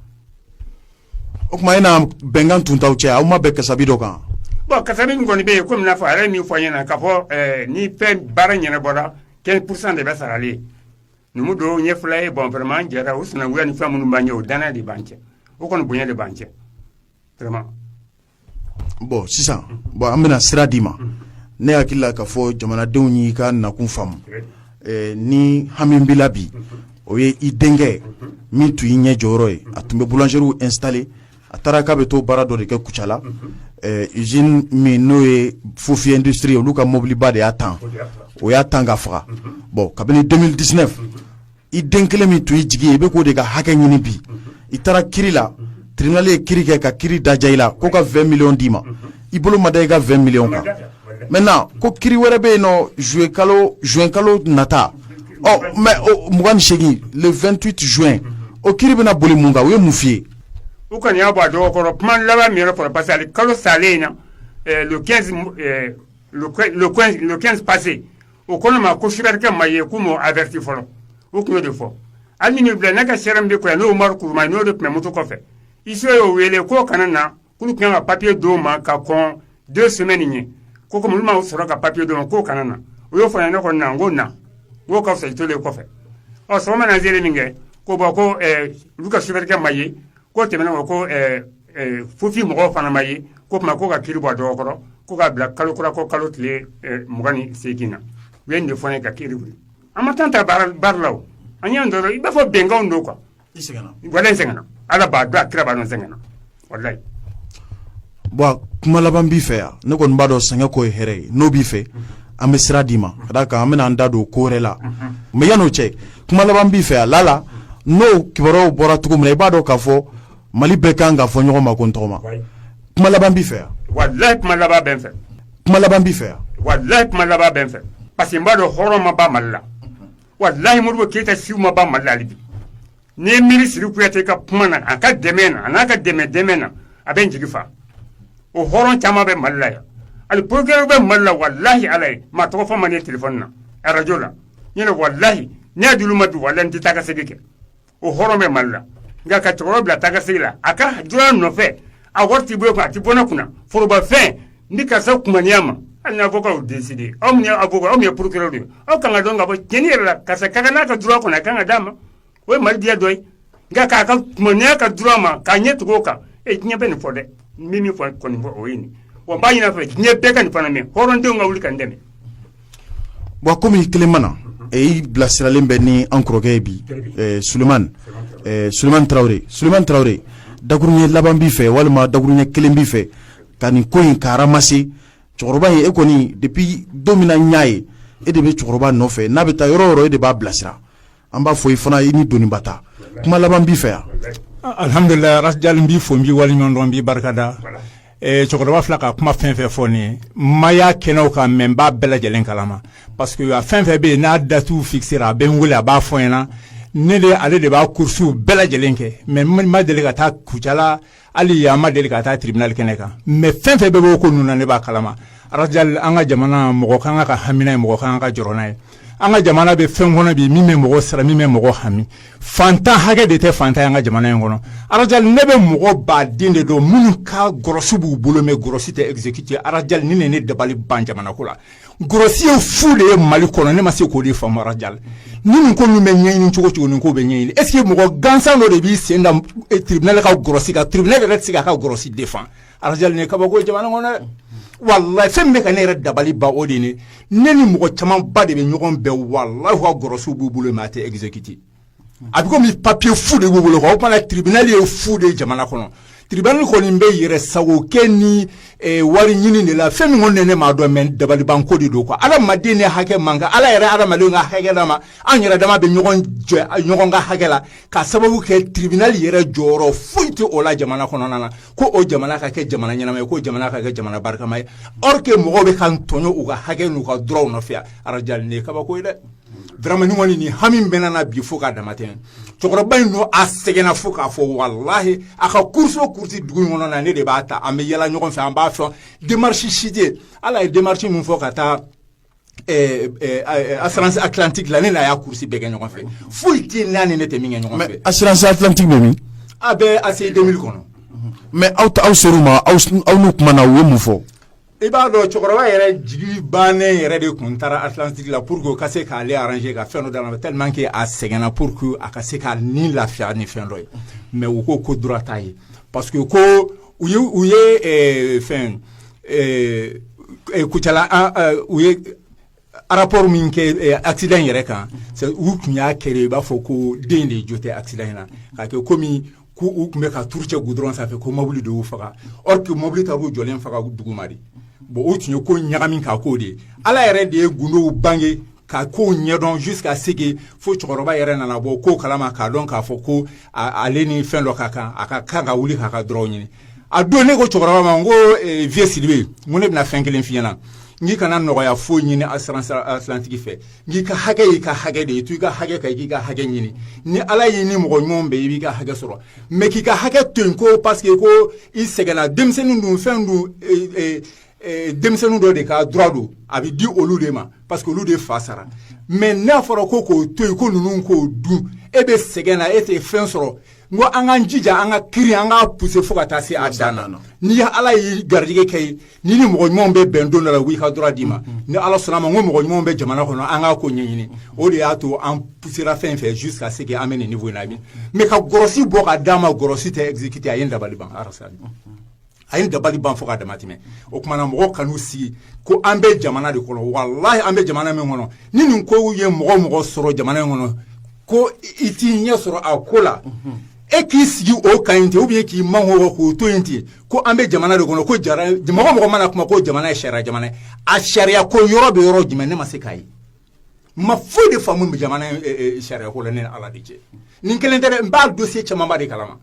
o tuma e na bɛnkan tun t'aw cɛ aw ma bɛn kasabi dɔ kan. bon kasabi min kɔni bɛ yen komi n'a fɔ a yɛrɛ ye min fɔ n ɲɛna k'a fɔ ni fɛn baara ɲɛnabɔra 15% de bɛ sara ale ye numu don ɲɛ fila ye bon vraiment an jɛra o sinankunya ni fɛn minnu b'an ɲɛ o danaya de b'an cɛ o kɔni bonya de b'an cɛ vraiment. bon sisan bon an bɛna sira d'i ma ne hakili la k'a fɔ jamanadenw y'i ka nakun faamu ni hami b'i la bi o ye i denkɛ min tun y'i ɲɛ jɔyɔrɔ ye a tun bɛ boulangerie installé a taara k'a bɛ to baara dɔ de kɛ Kucala usine min n'o ye Fofi Industrie olu ka mobiliba de y'a tan o y'a tan ka faga bon kabini 2019 i den kelen min tun y'i jigi ye i bɛ k'o de ka hakɛ ɲini bi i taara kiri la tribunal ye kiri kɛ ka kiri daja i la ko ka 20 millions d'i ma i bolo ma da i ka 20 millions kan maintenant ko kiri wɛrɛ bɛ yen nɔ juin kalo nata mais 28 le 28 juin o kiri bɛna boli mun kan o ye mun f'i ye. u kɔni y'a bɔ a dɔgɔ kɔrɔ kuma laban min yɛrɛ fɔlɔ parce que ale kalo salen in na le 15 passé o ko ne ma ko Sugarkɛ ma ye k'u m'o averti fɔlɔ o tun y'o de fɔ hali ni bila ne ka sɛbɛn min bɛ ko yan n'o Umaru Kuruma ye n'o de tun bɛ moto kɔfɛ iso y'o wele k'o kana na k'olu tun kan ka papier d'o ma ka kɔn 2 semaines ɲɛ ko komi olu ma sɔrɔ ka papier d'o ma k'o kana na o y'o fɔ ne kɔni na n ko na n k'o ka fisa i tolen kɔfɛ ɔ sɔgɔma na seere min kɛ ko bɔn ko olu ka Sugarkɛ ma ye ko tɛmɛnen ko Fofi mɔgɔw fana ma ye ko tuma ko ka kiri bɔ a dɔgɔ kɔrɔ ko k'a bila kalo kura ko kalo tile 28 na u ye nin de fɔ ne ka kiri wuli an ma tan ta baara la o an y'an dɔrɔn i b'a fɔ bɛnkanw don quoi i sɛgɛnna wala n sɛgɛnna ala b'a dɔn a kira b'a dɔn n sɛgɛnna walayi. bon kuma laban b'i fɛ yan ne kɔni b'a dɔn sɛgɛn ko ye hɛrɛ ye n'o b'i fɛ an bɛ sira d'i ma ka d'a kan an bɛna an da don ko wɛrɛ la mais yan'o cɛ kuma laban b'i fɛ yan Lala n'o kibaruyaw bɔra cogo min na i b'a dɔn k'a fɔ Mali bɛɛ kan ka fɔ ɲɔgɔn ma ko n tɔgɔ ma kuma laban b'i fɛ yan. walayi kuma laban bɛ n fɛ. kuma laban b'i fɛ yan. walayi kuma laban bɛ n fɛ parce que n b'a dɔn hɔrɔn ma ban Mali la walayi Modibo Keyita siw ma ban Mali la hali bi n'i ye miiri Siri Kuyate ka kuma na a ka dɛmɛ na a n'a ka dɛmɛ na a bɛ n jigi fa o hɔrɔn caman bɛ Mali la yan hali procureur bɛ Mali la walayi ala ye maa tɔgɔ fɔ ma ne téléphone na radio la n yɛrɛ walayi ne y'a d'olu ma bi walayi n tɛ taa ka segin kɛ o hɔrɔn bɛ Mali la nka ka cɛkɔrɔba bila taa ka segin la a ka jɔya nɔfɛ a wari t'i bolo kun a tɛ bɔ ne kunna forobafɛn ni karisa kumaniya ma hali n'a fɔ k'aw décidé aw min ye avocat aw min ye procureur de ye aw kan ka dɔn ka fɔ tiɲɛni yɛrɛ la karisa ka kan n'a ka droit kɔnɔ a kan ka d'a ma o ye Mali diya dɔ ye nka k'a ka kumaniya ka droit ma k'a ɲɛ tugu o kan diɲɛ bɛ nin fɔ dɛ n bɛ min fɔ kɔni fɔ o ye nin wa ba ɲina fɛ diɲɛ bɛɛ ka nin fana mɛn hɔrɔndenw ka wuli ka n dɛmɛ bon komi kelen mana i bilasiralen bɛ ni an kɔrɔkɛ ye bi Sulemani Traoré dakuruɲɛ laban b'i fɛ walima dakuruɲɛ kelen b'i fɛ ka nin ko in ka ramase cɛkɔrɔba in e kɔni depuis don min na n y'a ye e de bɛ cɛkɔrɔba nɔfɛ n'a bɛ taa yɔrɔ o yɔrɔ e de b'a bilasira an b'a fɔ i fana i ni doniba ta kuma laban b'i fɛ yan alhamdulillah rasjal n b'i fo n b'i waleɲumandɔn n b'i barikada cɛkɔrɔba fila ka kuma fɛn fɛn fɔ nin ye ma y'a kɛnɛw kan mɛ n b'a bɛɛ lajɛlen kalama parce que a fɛn fɛn bɛ yen n'a datuw fixera a bɛ n wele a b'a fɔ n ɲɛna ne de ale de b'a kursiw bɛɛ lajɛlen kɛ mɛ n ma deli ka taa Kucala hali an ma deli ka taa tribunal kɛnɛ kan mɛ fɛn fɛn bɛ bɔ ko ninnu na ne b'a kalama rasjal an ka jamana mɔgɔ kan ka hamina ye mɔgɔ kan ka jɔrɔ n'a ye an ka jamana bɛ fɛn kɔnɔ bi min bɛ mɔgɔ sara min bɛ mɔgɔ hami fantan hakɛ de tɛ fantan ye an ka jamana in kɔnɔ arajal ne bɛ mɔgɔ baden de don minnu ka gɔrɔsi b'u bolo mɛ gɔrɔsi tɛ exécuter arajal ni ne dabali ban jamana ko la gɔrɔsi ye fu de ye Mali kɔnɔ ne ma se k'o de faamu arajal ni nin ko min bɛ ɲɛɲini cogo cogo nin ko bɛ ɲɛɲini est ce que mɔgɔ gansan dɔ de b'i sen da tribunal ka gɔrɔsi kan tribunal yɛrɛ tɛ se k'a ka gɔrɔsi défend arajal ne kabako jamana kɔnɔ dɛ wallahi fɛn bɛ ka ne yɛrɛ dabali ba o de ne ni mɔgɔ caman ba de bɛ ɲɔgɔn bɛɛ wallahi ka gɔrɔsiw b'u bolo mais a tɛ exécuter a bɛ komi papier fu de b'u bolo quoi o fana tribunal ye fu de jamana kɔnɔ tribunal kɔni bɛ yɛrɛ sago kɛ ni wari ɲini de la fɛn min kɔni ne m'a dɔn mais dabaliban ko de don quoi adamaden ne hakɛ man kan ala yɛrɛ adamadenw ka hakɛ d'a ma an yɛrɛ dama bɛ ɲɔgɔn ka hakɛ la ka sababu kɛ tribunal yɛrɛ jɔyɔrɔ foyi tɛ o la jamana kɔnɔna na ko o jamana ka kɛ jamana ɲɛnama ye ko jamana ka kɛ jamana barikama ye or que mɔgɔw bɛ ka tɔɲɔ u ka hakɛ n'u ka droit nɔfɛ arajal ne kabako ye dɛ vraiment ni kɔni ni hami bɛna na bi fo k'a dama tɛmɛ cɛkɔrɔba in no a sɛgɛnna fo k'a fɔ wallahi a ka course o course dugu in kɔnɔ na ne de b'a ta an bɛ yala ɲɔgɔn fɛ an b'a fɔ démarche si tɛ ala ye démarche min fɔ ka taa assurance atlantique la ne n'a y'a course bɛɛ kɛ ɲɔgɔn fɛ foyi tɛ n'a ni ne tɛ min kɛ ɲɔgɔn fɛ mais assurance atlantique bɛ min a bɛ ACI 2000 kɔnɔ mais aw ser'u ma aw n'u kumana u ye mun fɔ i b'a dɔn cɛkɔrɔba yɛrɛ jigi bannen yɛrɛ de kun taara Atlantique la pour que o ka se k'ale arranger ka fɛn dɔ d'a ma tellement que a sɛgɛnna pour que a ka se ka ni lafiya ni fɛn dɔ ye mais u ko droit t'a ye parce que ko u ye fɛn Kucala u ye rapport min kɛ accident yɛrɛ kan u tun y'a kɛ i b'a fɔ ko den de jo tɛ accident in na k'a kɛ komi k'u tun bɛ ka tuuru cɛ goudron sanfɛ ko mobili de y'u faga or que mobili taar'u jɔlen faga duguma de bon o tun ye ko ɲagami k'a k'o de ye ala yɛrɛ de ye gundow bange ka kow ɲɛdɔn jusqu'à ce que fo cɛkɔrɔba yɛrɛ nana bɔ ko kalama k'a dɔn k'a fɔ ko ale ni fɛn dɔ ka kan a ka kan ka wuli k'a ka dɔrɔn ɲini a don ne ko cɛkɔrɔba ma n ko vieux Sidibe n ko ne bɛna fɛn kelen f'i ɲɛna n'i kana nɔgɔya foyi ɲini assurance atlantique fɛ n'i ka hakɛ y'i ka hakɛ de ye to i ka hakɛ kan i k'i ka hakɛ ɲini ni ala y'i ni mɔgɔ ɲumanw bɛ i b'i ka hakɛ sɔrɔ mais k'i ka hakɛ to yen ko parce que ko i sɛgɛnna denmisɛnnin dun fɛn dun denmisɛnnin dɔ de ka droit don a bɛ di olu de ma parce que olu de fa sara mais n'a fɔra ko k'o to yen ko ninnu k'o dun e bɛ sɛgɛn na e tɛ fɛn sɔrɔ n ko an k'an jija an ka kiri an k'a pousser fo ka taa se a dan na ni ala y'i garijɛgɛ kɛ ye ni mɔgɔ ɲumanw bɛ bɛn don dɔ la u b'i ka droit d'i ma ni ala sɔnna a ma n ko mɔgɔ ɲumanw bɛ jamana kɔnɔ an k'a ko ɲɛɲini o de y'a to an poussera fɛn fɛn jusqu'à ce que an bɛ nin niveau in na bi mais ka gɔrɔsi bɔ ka d'a ma gɔrɔsi tɛ exécuter a ye n dabali ban arasali a ye dabali ban fo k'a dama tɛmɛ o kumana mɔgɔw kan'u sigi ko an bɛ jamana de kɔnɔ wallahi an bɛ jamana min kɔnɔ ni nin kow ye mɔgɔ sɔrɔ jamana in kɔnɔ ko i t'i ɲɛ sɔrɔ a ko la e k'i sigi o kan yen ten ou bien k'i mango k'o to yen ten ko an bɛ jamana de kɔnɔ ko mɔgɔ mana kuma ko jamana ye sariya jamana ye a sariya ko yɔrɔ bɛ yɔrɔ jumɛn ne ma se k'a ye ma foyi de faamu jamana sariya ko la ne ni ala de cɛ nin kelen tɛ dɛ n b'a dossier camanba de kalama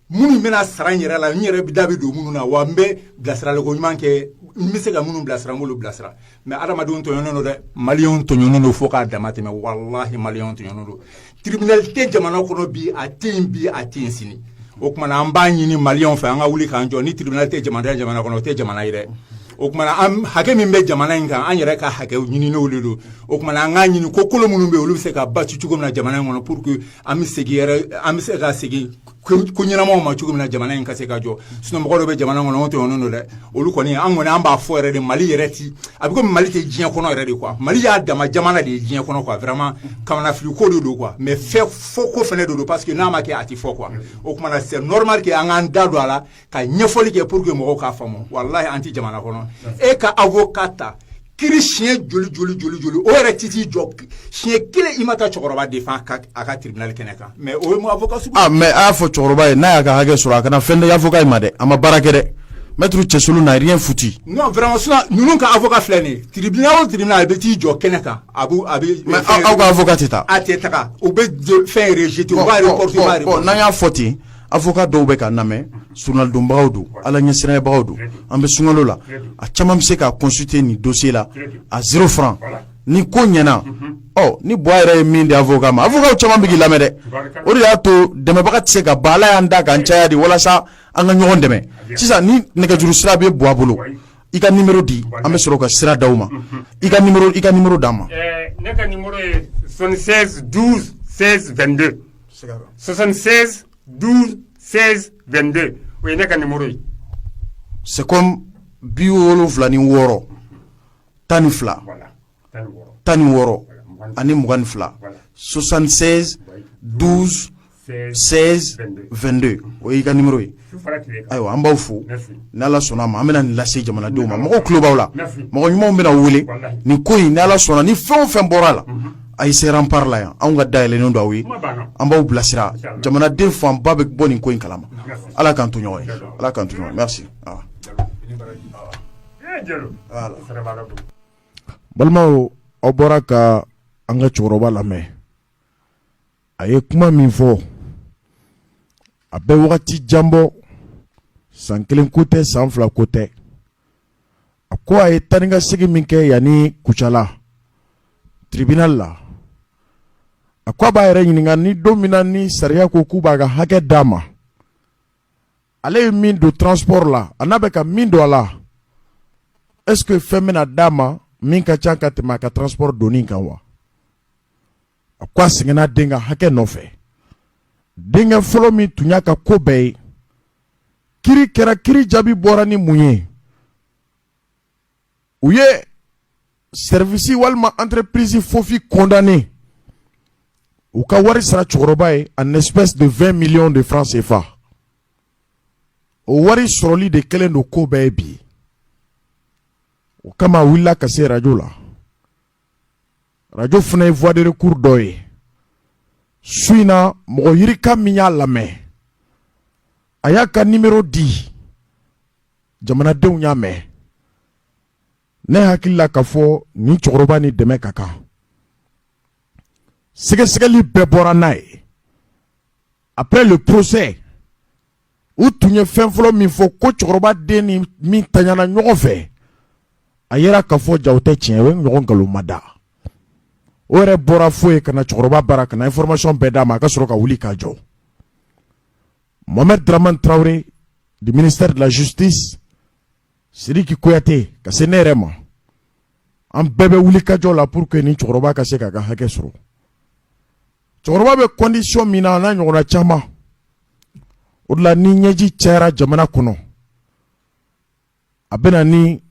minnu bɛna sara n yɛrɛ la n yɛrɛ da bɛ don minnu na wa n bɛ bilasirali ko ɲuman kɛ n bɛ se ka minnu bilasira n b'olu bilasira mais adamadenw tɔɲɔnen don dɛ maliyɛnw tɔɲɔnen don fo k'a dama tɛmɛ walahi maliyɛnw tɔɲɔnen don tribunal tɛ jamana kɔnɔ bi a tɛ yen bi a tɛ yen sini o kumana an b'a ɲini maliyɛnw fɛ an ka wuli k'an jɔ ni tribunal tɛ jamana kɔnɔ o tɛ jamana ye dɛ o kumana an hakɛ min bɛ jamana in kan an yɛrɛ ka hakɛw ɲininenw de don o kumana an k'a ɲini ko kolo minnu bɛ yen olu bɛ se ka basi cogo min na jamana in kɔnɔ pour que an bɛ se ka segin ko ɲɛnamaw ma cogo min na jamana in ka se ka jɔ sinon mɔgɔ dɔ bɛ jamana kɔnɔ o tɛ ɲɔgɔn don dɛ olu kɔni an b'a fɔ yɛrɛ de Mali yɛrɛ ti a bɛ komi Mali tɛ diɲɛ kɔnɔ yɛrɛ de quoi Mali y'a dama jamana de ye diɲɛ kɔnɔ quoi vraiment kamanafili ko de don quoi mais fɔ ko fɛnɛ de don parce que n'a ma kɛ a ti fɔ quoi o kuma na c'est normal que an k'an da don a la ka ɲɛfɔli kɛ pour que mɔgɔw k'a faamu wallahi an ti jamana kɔnɔ e ka avocat ta kiri siɲɛ joli o yɛrɛ titi jɔ siɲɛ kelen i ma taa cɛkɔrɔba défend a ka tribunal kɛnɛ kan mais o ye mo avocat sugu mais a y'a fɔ cɛkɔrɔba ye n'a y'a ka hakɛ sɔrɔ a kana fɛn da avocat ma dɛ a ma baara kɛ dɛ maître Cɛsulu n'a rien foutu non vraiment sinon ninnu ka avocat filɛ nin ye tribunal a bɛ t'i jɔ kɛnɛ kan a bɛ mais aw ka avocat tɛ taa a tɛ taga u bɛ fɛn rejeter u b'a reporter bon n'an y'a fɔ ten avocat dɔw bɛ ka lamɛn journal donbagaw don ala ɲɛsiranyabagaw don an bɛ sunkalo la a caman bɛ se ka consulter nin dossier la à 0 franc ni ko ɲɛna ni Buwa yɛrɛ ye min di avocat ma avocat caman bɛ k'i lamɛn dɛ o de y'a to dɛmɛbaga tɛ se ka ban ala y'an da k'an caya de walasa an ka ɲɔgɔn dɛmɛ sisan ni nɛgɛjuru sira bɛ Buwa bolo i ka numéro di an bɛ sɔrɔ ka sira d'aw ma i ka numéro d'an ma ne ka numéro ye 76 12 16 22 76 12 16 22 o ye ne ka numéro ye c'est comme 76 12 16 ani 22 76 12 16 22 o y'i ka numéro ye ayiwa an b'aw fo ni ala sɔnna ma an bɛna nin lase jamanadenw ma mɔgɔw tulo b'aw la mɔgɔ ɲumanw bɛna wele nin ko in ni ala sɔnna ni fɛn o fɛn bɔra la a ye se rempart la yan anw ka dayɛlɛnnen don aw ye an b'aw bilasira jamanaden fanba bɛ bɔ nin ko in kalama ala k'an to ɲɔgɔn ye ala k'an to ɲɔgɔn ye merci balimaw aw bɔra ka an ka cɛkɔrɔba lamɛn a ye kuma min fɔ a bɛ wagati jan bɔ san 1 ko tɛ san 2 ko tɛ a ko a ye tani ka segin min kɛ yanni Kucala tribunal la a ko a b'a yɛrɛ ɲininka ni don min na ni sariya ko k'u b'a ka hakɛ d'a ma ale ye min don transport la a n'a bɛ ka min don a la est-ce que fɛn bɛna d'a ma min ka ca ka tɛmɛ a ka transport donni kan wa a ko a sɛgɛnna den ka hakɛ nɔfɛ denkɛ fɔlɔ min tun y'a ka ko bɛɛ ye kiri kɛra kiri jaabi bɔra ni mun ye u ye service walima entreprise fofi condamné u ka wari sara cɛkɔrɔba ye en espèce de 20 millions de francs CFA o wari sɔrɔli de kɛlen don ko bɛɛ ye bi o kama a wulila ka se radio la radio fana ye voix de recours dɔ ye su in na mɔgɔ yirika min y'a lamɛn a y'a ka numéro di jamanadenw y'a mɛn ne hakili la k'a fɔ nin cɛkɔrɔba ni dɛmɛ ka kan sɛgɛsɛgɛli bɛɛ bɔra n'a ye après le procès u tun ye fɛn fɔlɔ min fɔ ko cɛkɔrɔba den ni min taɲana ɲɔgɔn fɛ a yera k'a fɔ ja o tɛ tiɲɛ o ye ɲɔgɔn nkalon ma da o yɛrɛ bɔra foyi ka na cɛkɔrɔba bara ka na information bɛɛ d'a ma a ka sɔrɔ ka wuli k'a jɔ Mohamed Dramane Traoré du ministère de la justice Sidiki Kuyate ka se ne yɛrɛ ma an bɛɛ bɛ wuli ka jɔ la pour que ni cɛkɔrɔba ka se k'a ka hakɛ sɔrɔ cɛkɔrɔba bɛ condition min na a n'a ɲɔgɔnna caman o de la ni ɲɛji cayara jamana kɔnɔ a bɛ na ni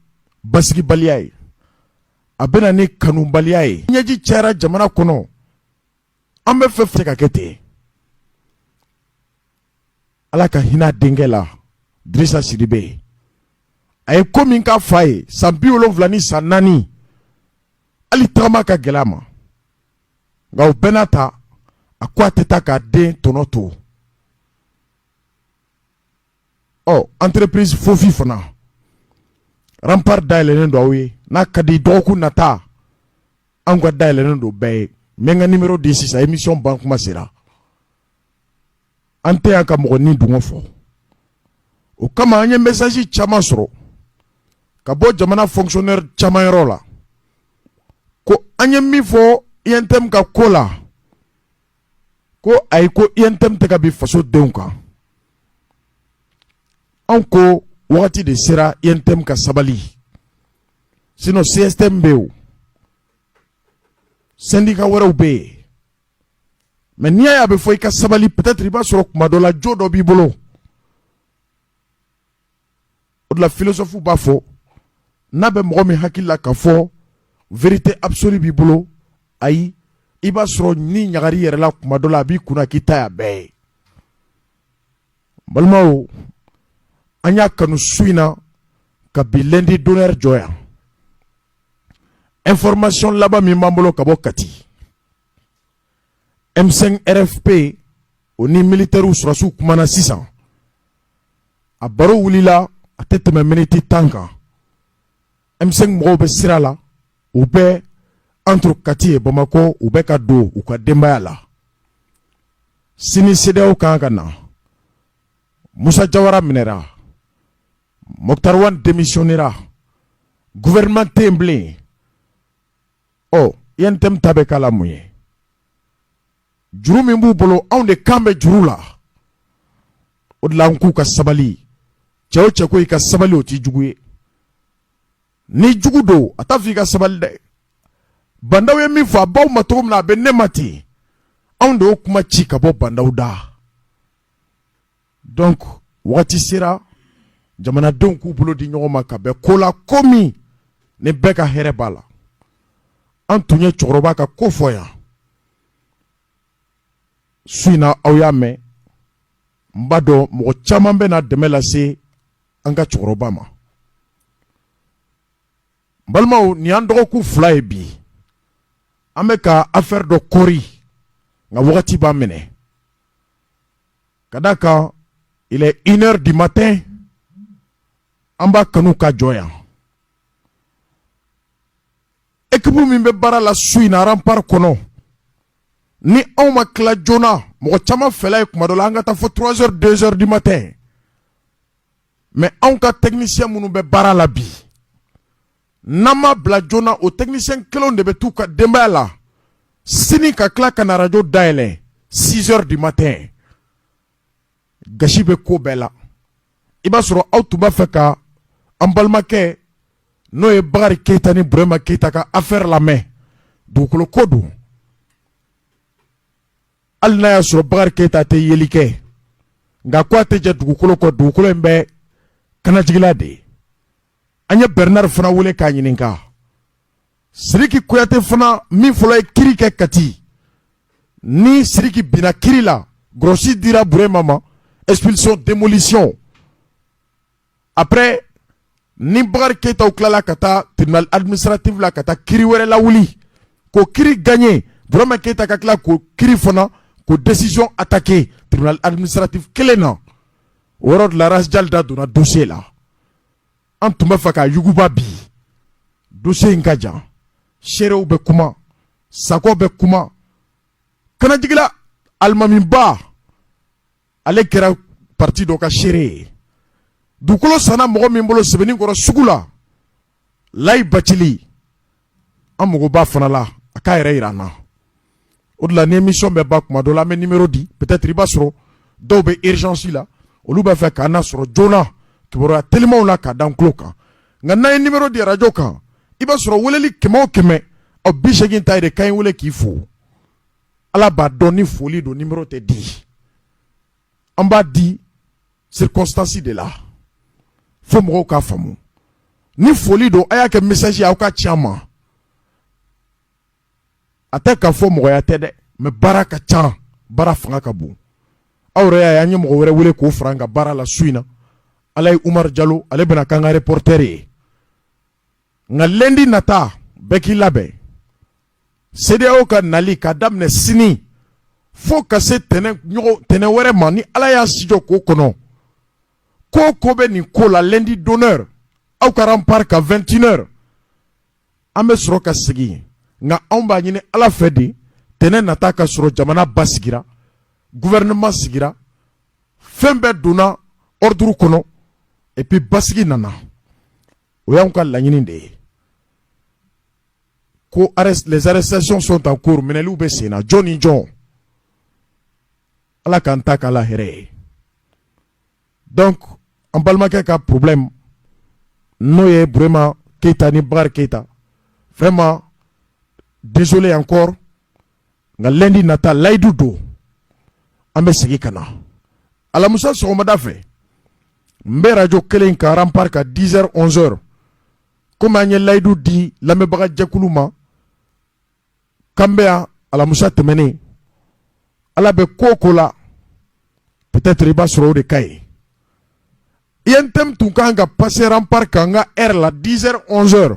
basigibaliya ye a bɛ na ni kanubaliya ye ɲɛji cayara jamana kɔnɔ an bɛ fɛn ka kɛ ten ala ka hinɛ denkɛ la Dirisa Sidibe a ye ko min k'a fa ye san 70 ni san 4 hali tagama ka gɛlɛ a ma nka o bɛɛ n'a ta a ko a tɛ taa k'a den tɔnɔ to entreprise fofi fana rempart dayɛlɛnnen don aw ye n'a ka di dɔgɔkun nata an ka dayɛlɛnnen don bɛɛ ye n bɛ n ka numéro di sisan émission ban kuma sera an tɛ yan ka mɔgɔ ni dungɔ fɔ o kama an ye message caman sɔrɔ ka bɔ jamana fonctionnaire caman yɔrɔ la ko an ye min fɔ INTM ka ko la ko ayi ko INTM tɛ ka bin faso denw kan an ko wagati de sera INTM ka sabali sinon CSTM bɛ yen syndicat wɛrɛw bɛ yen mais n'i y'a ye a bɛ fɔ i ka sabali peut-être i b'a sɔrɔ kuma dɔ la jo dɔ b'i bolo o de la philosophe b'a fɔ n'a bɛ mɔgɔ min hakili la k'a fɔ vérité absolue b'i bolo ayi i b'a sɔrɔ ni ɲagari yɛrɛ la kuma dɔ la a b'i kunna k'i ta y'a bɛɛ ye balimaw an y'a kanu su in na ka bi lundi d'honneur jɔ yan information laban min b'an bolo ka bɔ Kati M5 RFP o ni militaire sɔrɔsiw kumana sisan a baro wulila a tɛ tɛmɛ miniti 10 kan M5 mɔgɔw bɛ sira la u bɛ entre Kati et Bamako u bɛ ka don u ka denbaya la sini CEDEAO kan ka na Musa Jawara minɛra Mokhtar Wane démissionnera gouvernement tɛ yen bilen INTM ta bɛ k'ala mun ye juru min b'u bolo anw de kan bɛ juru la o de la an k'u ka sabali cɛ o cɛ ko i ka sabali o t'i jugu ye ni jugu don a t'a fɔ i ka sabali dɛ bandaw ye min fɔ a baw ma cogo min na a bɛ ne ma ten anw de y'o kuma ci ka bɔ bandaw da donc wagati sera jamanadenw k'u bolo di ɲɔgɔn ma ka bɛn ko la ko min ni bɛɛ ka hɛrɛ b'a la an tun ye cɛkɔrɔba ka ko fɔ yan su in na aw y'a mɛn n b'a dɔn mɔgɔ caman bɛ na dɛmɛ lase an ka cɛkɔrɔba ma n balimaw nin y'an dɔgɔkun 2 ye bi an bɛ ka affaire dɔ kɔri nka wagati b'an minɛ ka d'a kan il est 1h du matin an b'a kanu ka jɔ yan équipe min bɛ baara la su in na rempart kɔnɔ ni anw ma tila joona mɔgɔ caman fɛla ye kuma dɔ la an ka taa fɔ 3h 2h du matin mais anw ka technicien minnu bɛ baara la bi n'an ma bila joona o technicien kelenw de bɛ t'u ka denbaya la sini ka tila ka na radio dayɛlɛ 6h du matin gasi bɛ ko bɛɛ la i b'a sɔrɔ aw tun b'a fɛ ka an balimakɛ n'o ye Bakari Keyita ni Burema Keyita ka affaire lamɛn dugukolo ko don hali n'a y'a sɔrɔ Bakari Keyita tɛ yeli kɛ nka ko a tɛ jɛ dugukolo kɔ dugukolo in bɛ kanajigila de ye an ye Bernard fana wele k'a ɲininka Sidiki Kuyate fana min fɔlɔ ye kiri kɛ Kati ni Sidiki binna kiri la grossi dira Burema ma expulsion démolition après ni Bakari Keyita tilala ka taa tribunal administratif la ka taa kiri wɛrɛ lawuli ko kiri gagné Burema Keyita ka tila ko kiri fana ko décision attaqué tribunal administratif kelen na o yɔrɔ de la Rasjal da donna dossier la an tun bɛ fɛ ka yuguba bi dossier in ka jan seerew bɛ kuma Sakɔ bɛ kuma kanajigila alimamiba ale kɛra parti dɔ ka seere ye dugukolo sanna mɔgɔ min bolo Sɛbɛninkɔrɔ sugu la Layi Bacili an mago b'a fana la a k'a yɛrɛ yira an na o de la ni émission bɛ ba kuma dɔ la an bɛ numéro di peut-être i b'a sɔrɔ dɔw bɛ urgence la olu b'a fɛ k'an nasɔrɔ joona kibaruya telimanw la k'a da n tulo kan nka n'an ye numéro di radio kan i b'a sɔrɔ weleli 100 o 100 aw 80 ta de k'an ye wele k'i fo ala b'a dɔn ni foli don numéro tɛ di an b'a di circonstance de la fo mɔgɔw k'a faamu ni foli don a y'a kɛ message ye aw ka ci an ma a tɛ k'a fɔ mɔgɔya tɛ dɛ mais baara ka ca baara fanga ka bon aw yɛrɛ y'a ye an ye mɔgɔ wɛrɛ wele k'o fara an ka baara la su in na ala ye Umar Jalo ale bɛna k'an ka reporter ye nka lundi nata bɛɛ k'i labɛn CEDEAO ka nali k'a daminɛ sini fo ka se tɛnɛn wɛrɛ ma ni ala y'a sijɔ k'o kɔnɔ ko ko bɛ nin ko la lundi d'honneur aw ka rempart ka 21h an bɛ sɔrɔ ka segin nka anw b'a ɲini ala fɛ de tɛnɛn nata ka sɔrɔ jamana basigira gouvernement sigira fɛn bɛɛ donna ordre kɔnɔ et puis basigi nana o y'anw ka laɲini de ye ko les arrestations sont en cours minɛliw bɛ sen na jɔn ni jɔn ala k'an ta k'ala hɛrɛ ye donc an balimakɛ ka problème n'o ye Burema Keyita ni Bakari Keyita vraiment désolé encore nka lundi nata layidu don an bɛ segi ka na alamusa sɔgɔmada fɛ n bɛ radio kelen ka rampart ka 10h 11h komi an ye layidu di lamɛnbaga jɛkulu ma k'an bɛ yan alamusa tɛmɛnen ala bɛ ko o ko la peut-être i b'a sɔrɔ o de ka ɲi INTM tun kan ka passer rampart kan n ka heure la 10h 11h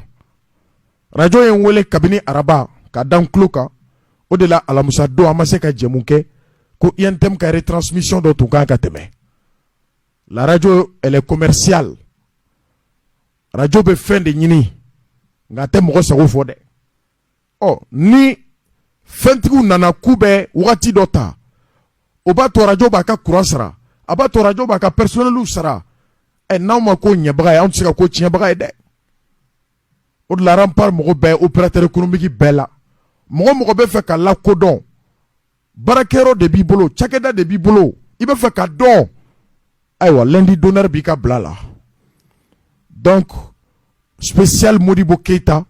radio ye n wele kabini araba ka da n tulo kan o de la alamusa don an ma se ka jɛmu kɛ ko INTM ka retransmission dɔ tun kan ka tɛmɛ la radio elle est commerciale radio bɛ fɛn de ɲini nka a tɛ mɔgɔ sago fɔ dɛ ni fɛntigiw nana k'u bɛ wagati dɔ ta o b'a to radio b'a ka courant sara a b'a to radio b'a ka personnel sara n'aw ma ko ɲɛbaga ye anw tɛ se ka ko tiɲɛbaga ye dɛ o de la rampart mɔgɔ bɛɛ opérateur économique bɛɛ la mɔgɔ mɔgɔ bɛ fɛ ka lakodɔn baarakɛyɔrɔ de b'i bolo cakɛda de b'i bolo i bɛ fɛ ka dɔn ayiwa lundi d'honneur b'i ka bila la donc spécial Modibo Keita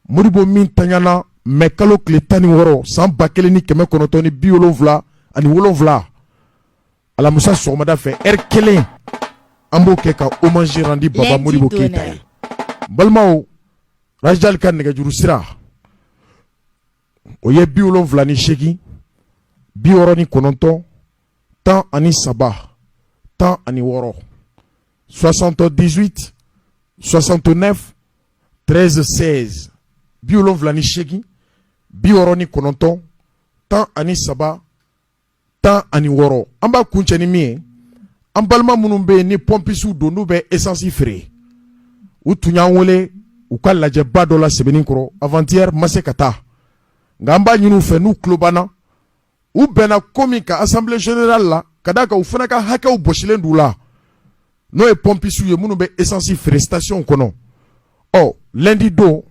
Modibo min taɲana mais kalo tile 16 san 1977 alamusa sɔgɔmada fɛ heure 1 an b'o kɛ ka hommage rendu baba Modibo Keita ye balimaw Rajal ka nɛgɛjuru sira o ye 78 69 13 16 78 69 13 16 78 69 13 16 an b'a kuncɛ ni min ye an balima minnu bɛ yen ni pompisiw don n'u bɛ essence feere u tun y'an wele u ka lajɛba dɔ la Sɛbɛninkɔrɔ avant-hier ma se ka taa nka an b'a ɲini u fɛ n'u tulo banna u bɛnna ko min ka assemblée générale la ka d'a kan u fana ka hakɛw bɔsilen d'u la n'o ye pompisiw ye minnu bɛ essence feere station kɔnɔ lundi don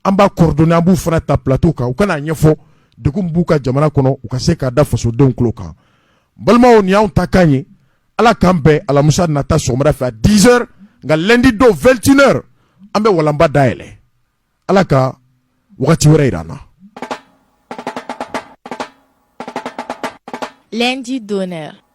an b'a coordonné an b'u fana ta plateau kan u kana ɲɛfɔ degun b'u ka jamana kɔnɔ u ka se k'a da fasodenw tulo kan balimaw ni y'anw ta kan ye ala k'an bɛn alamusa nata sɔgɔmada fɛ a 10h nka lundi don 21h an bɛ walanba dayɛlɛ ala ka wagati wɛrɛ yira an na. Lundi d'honneur.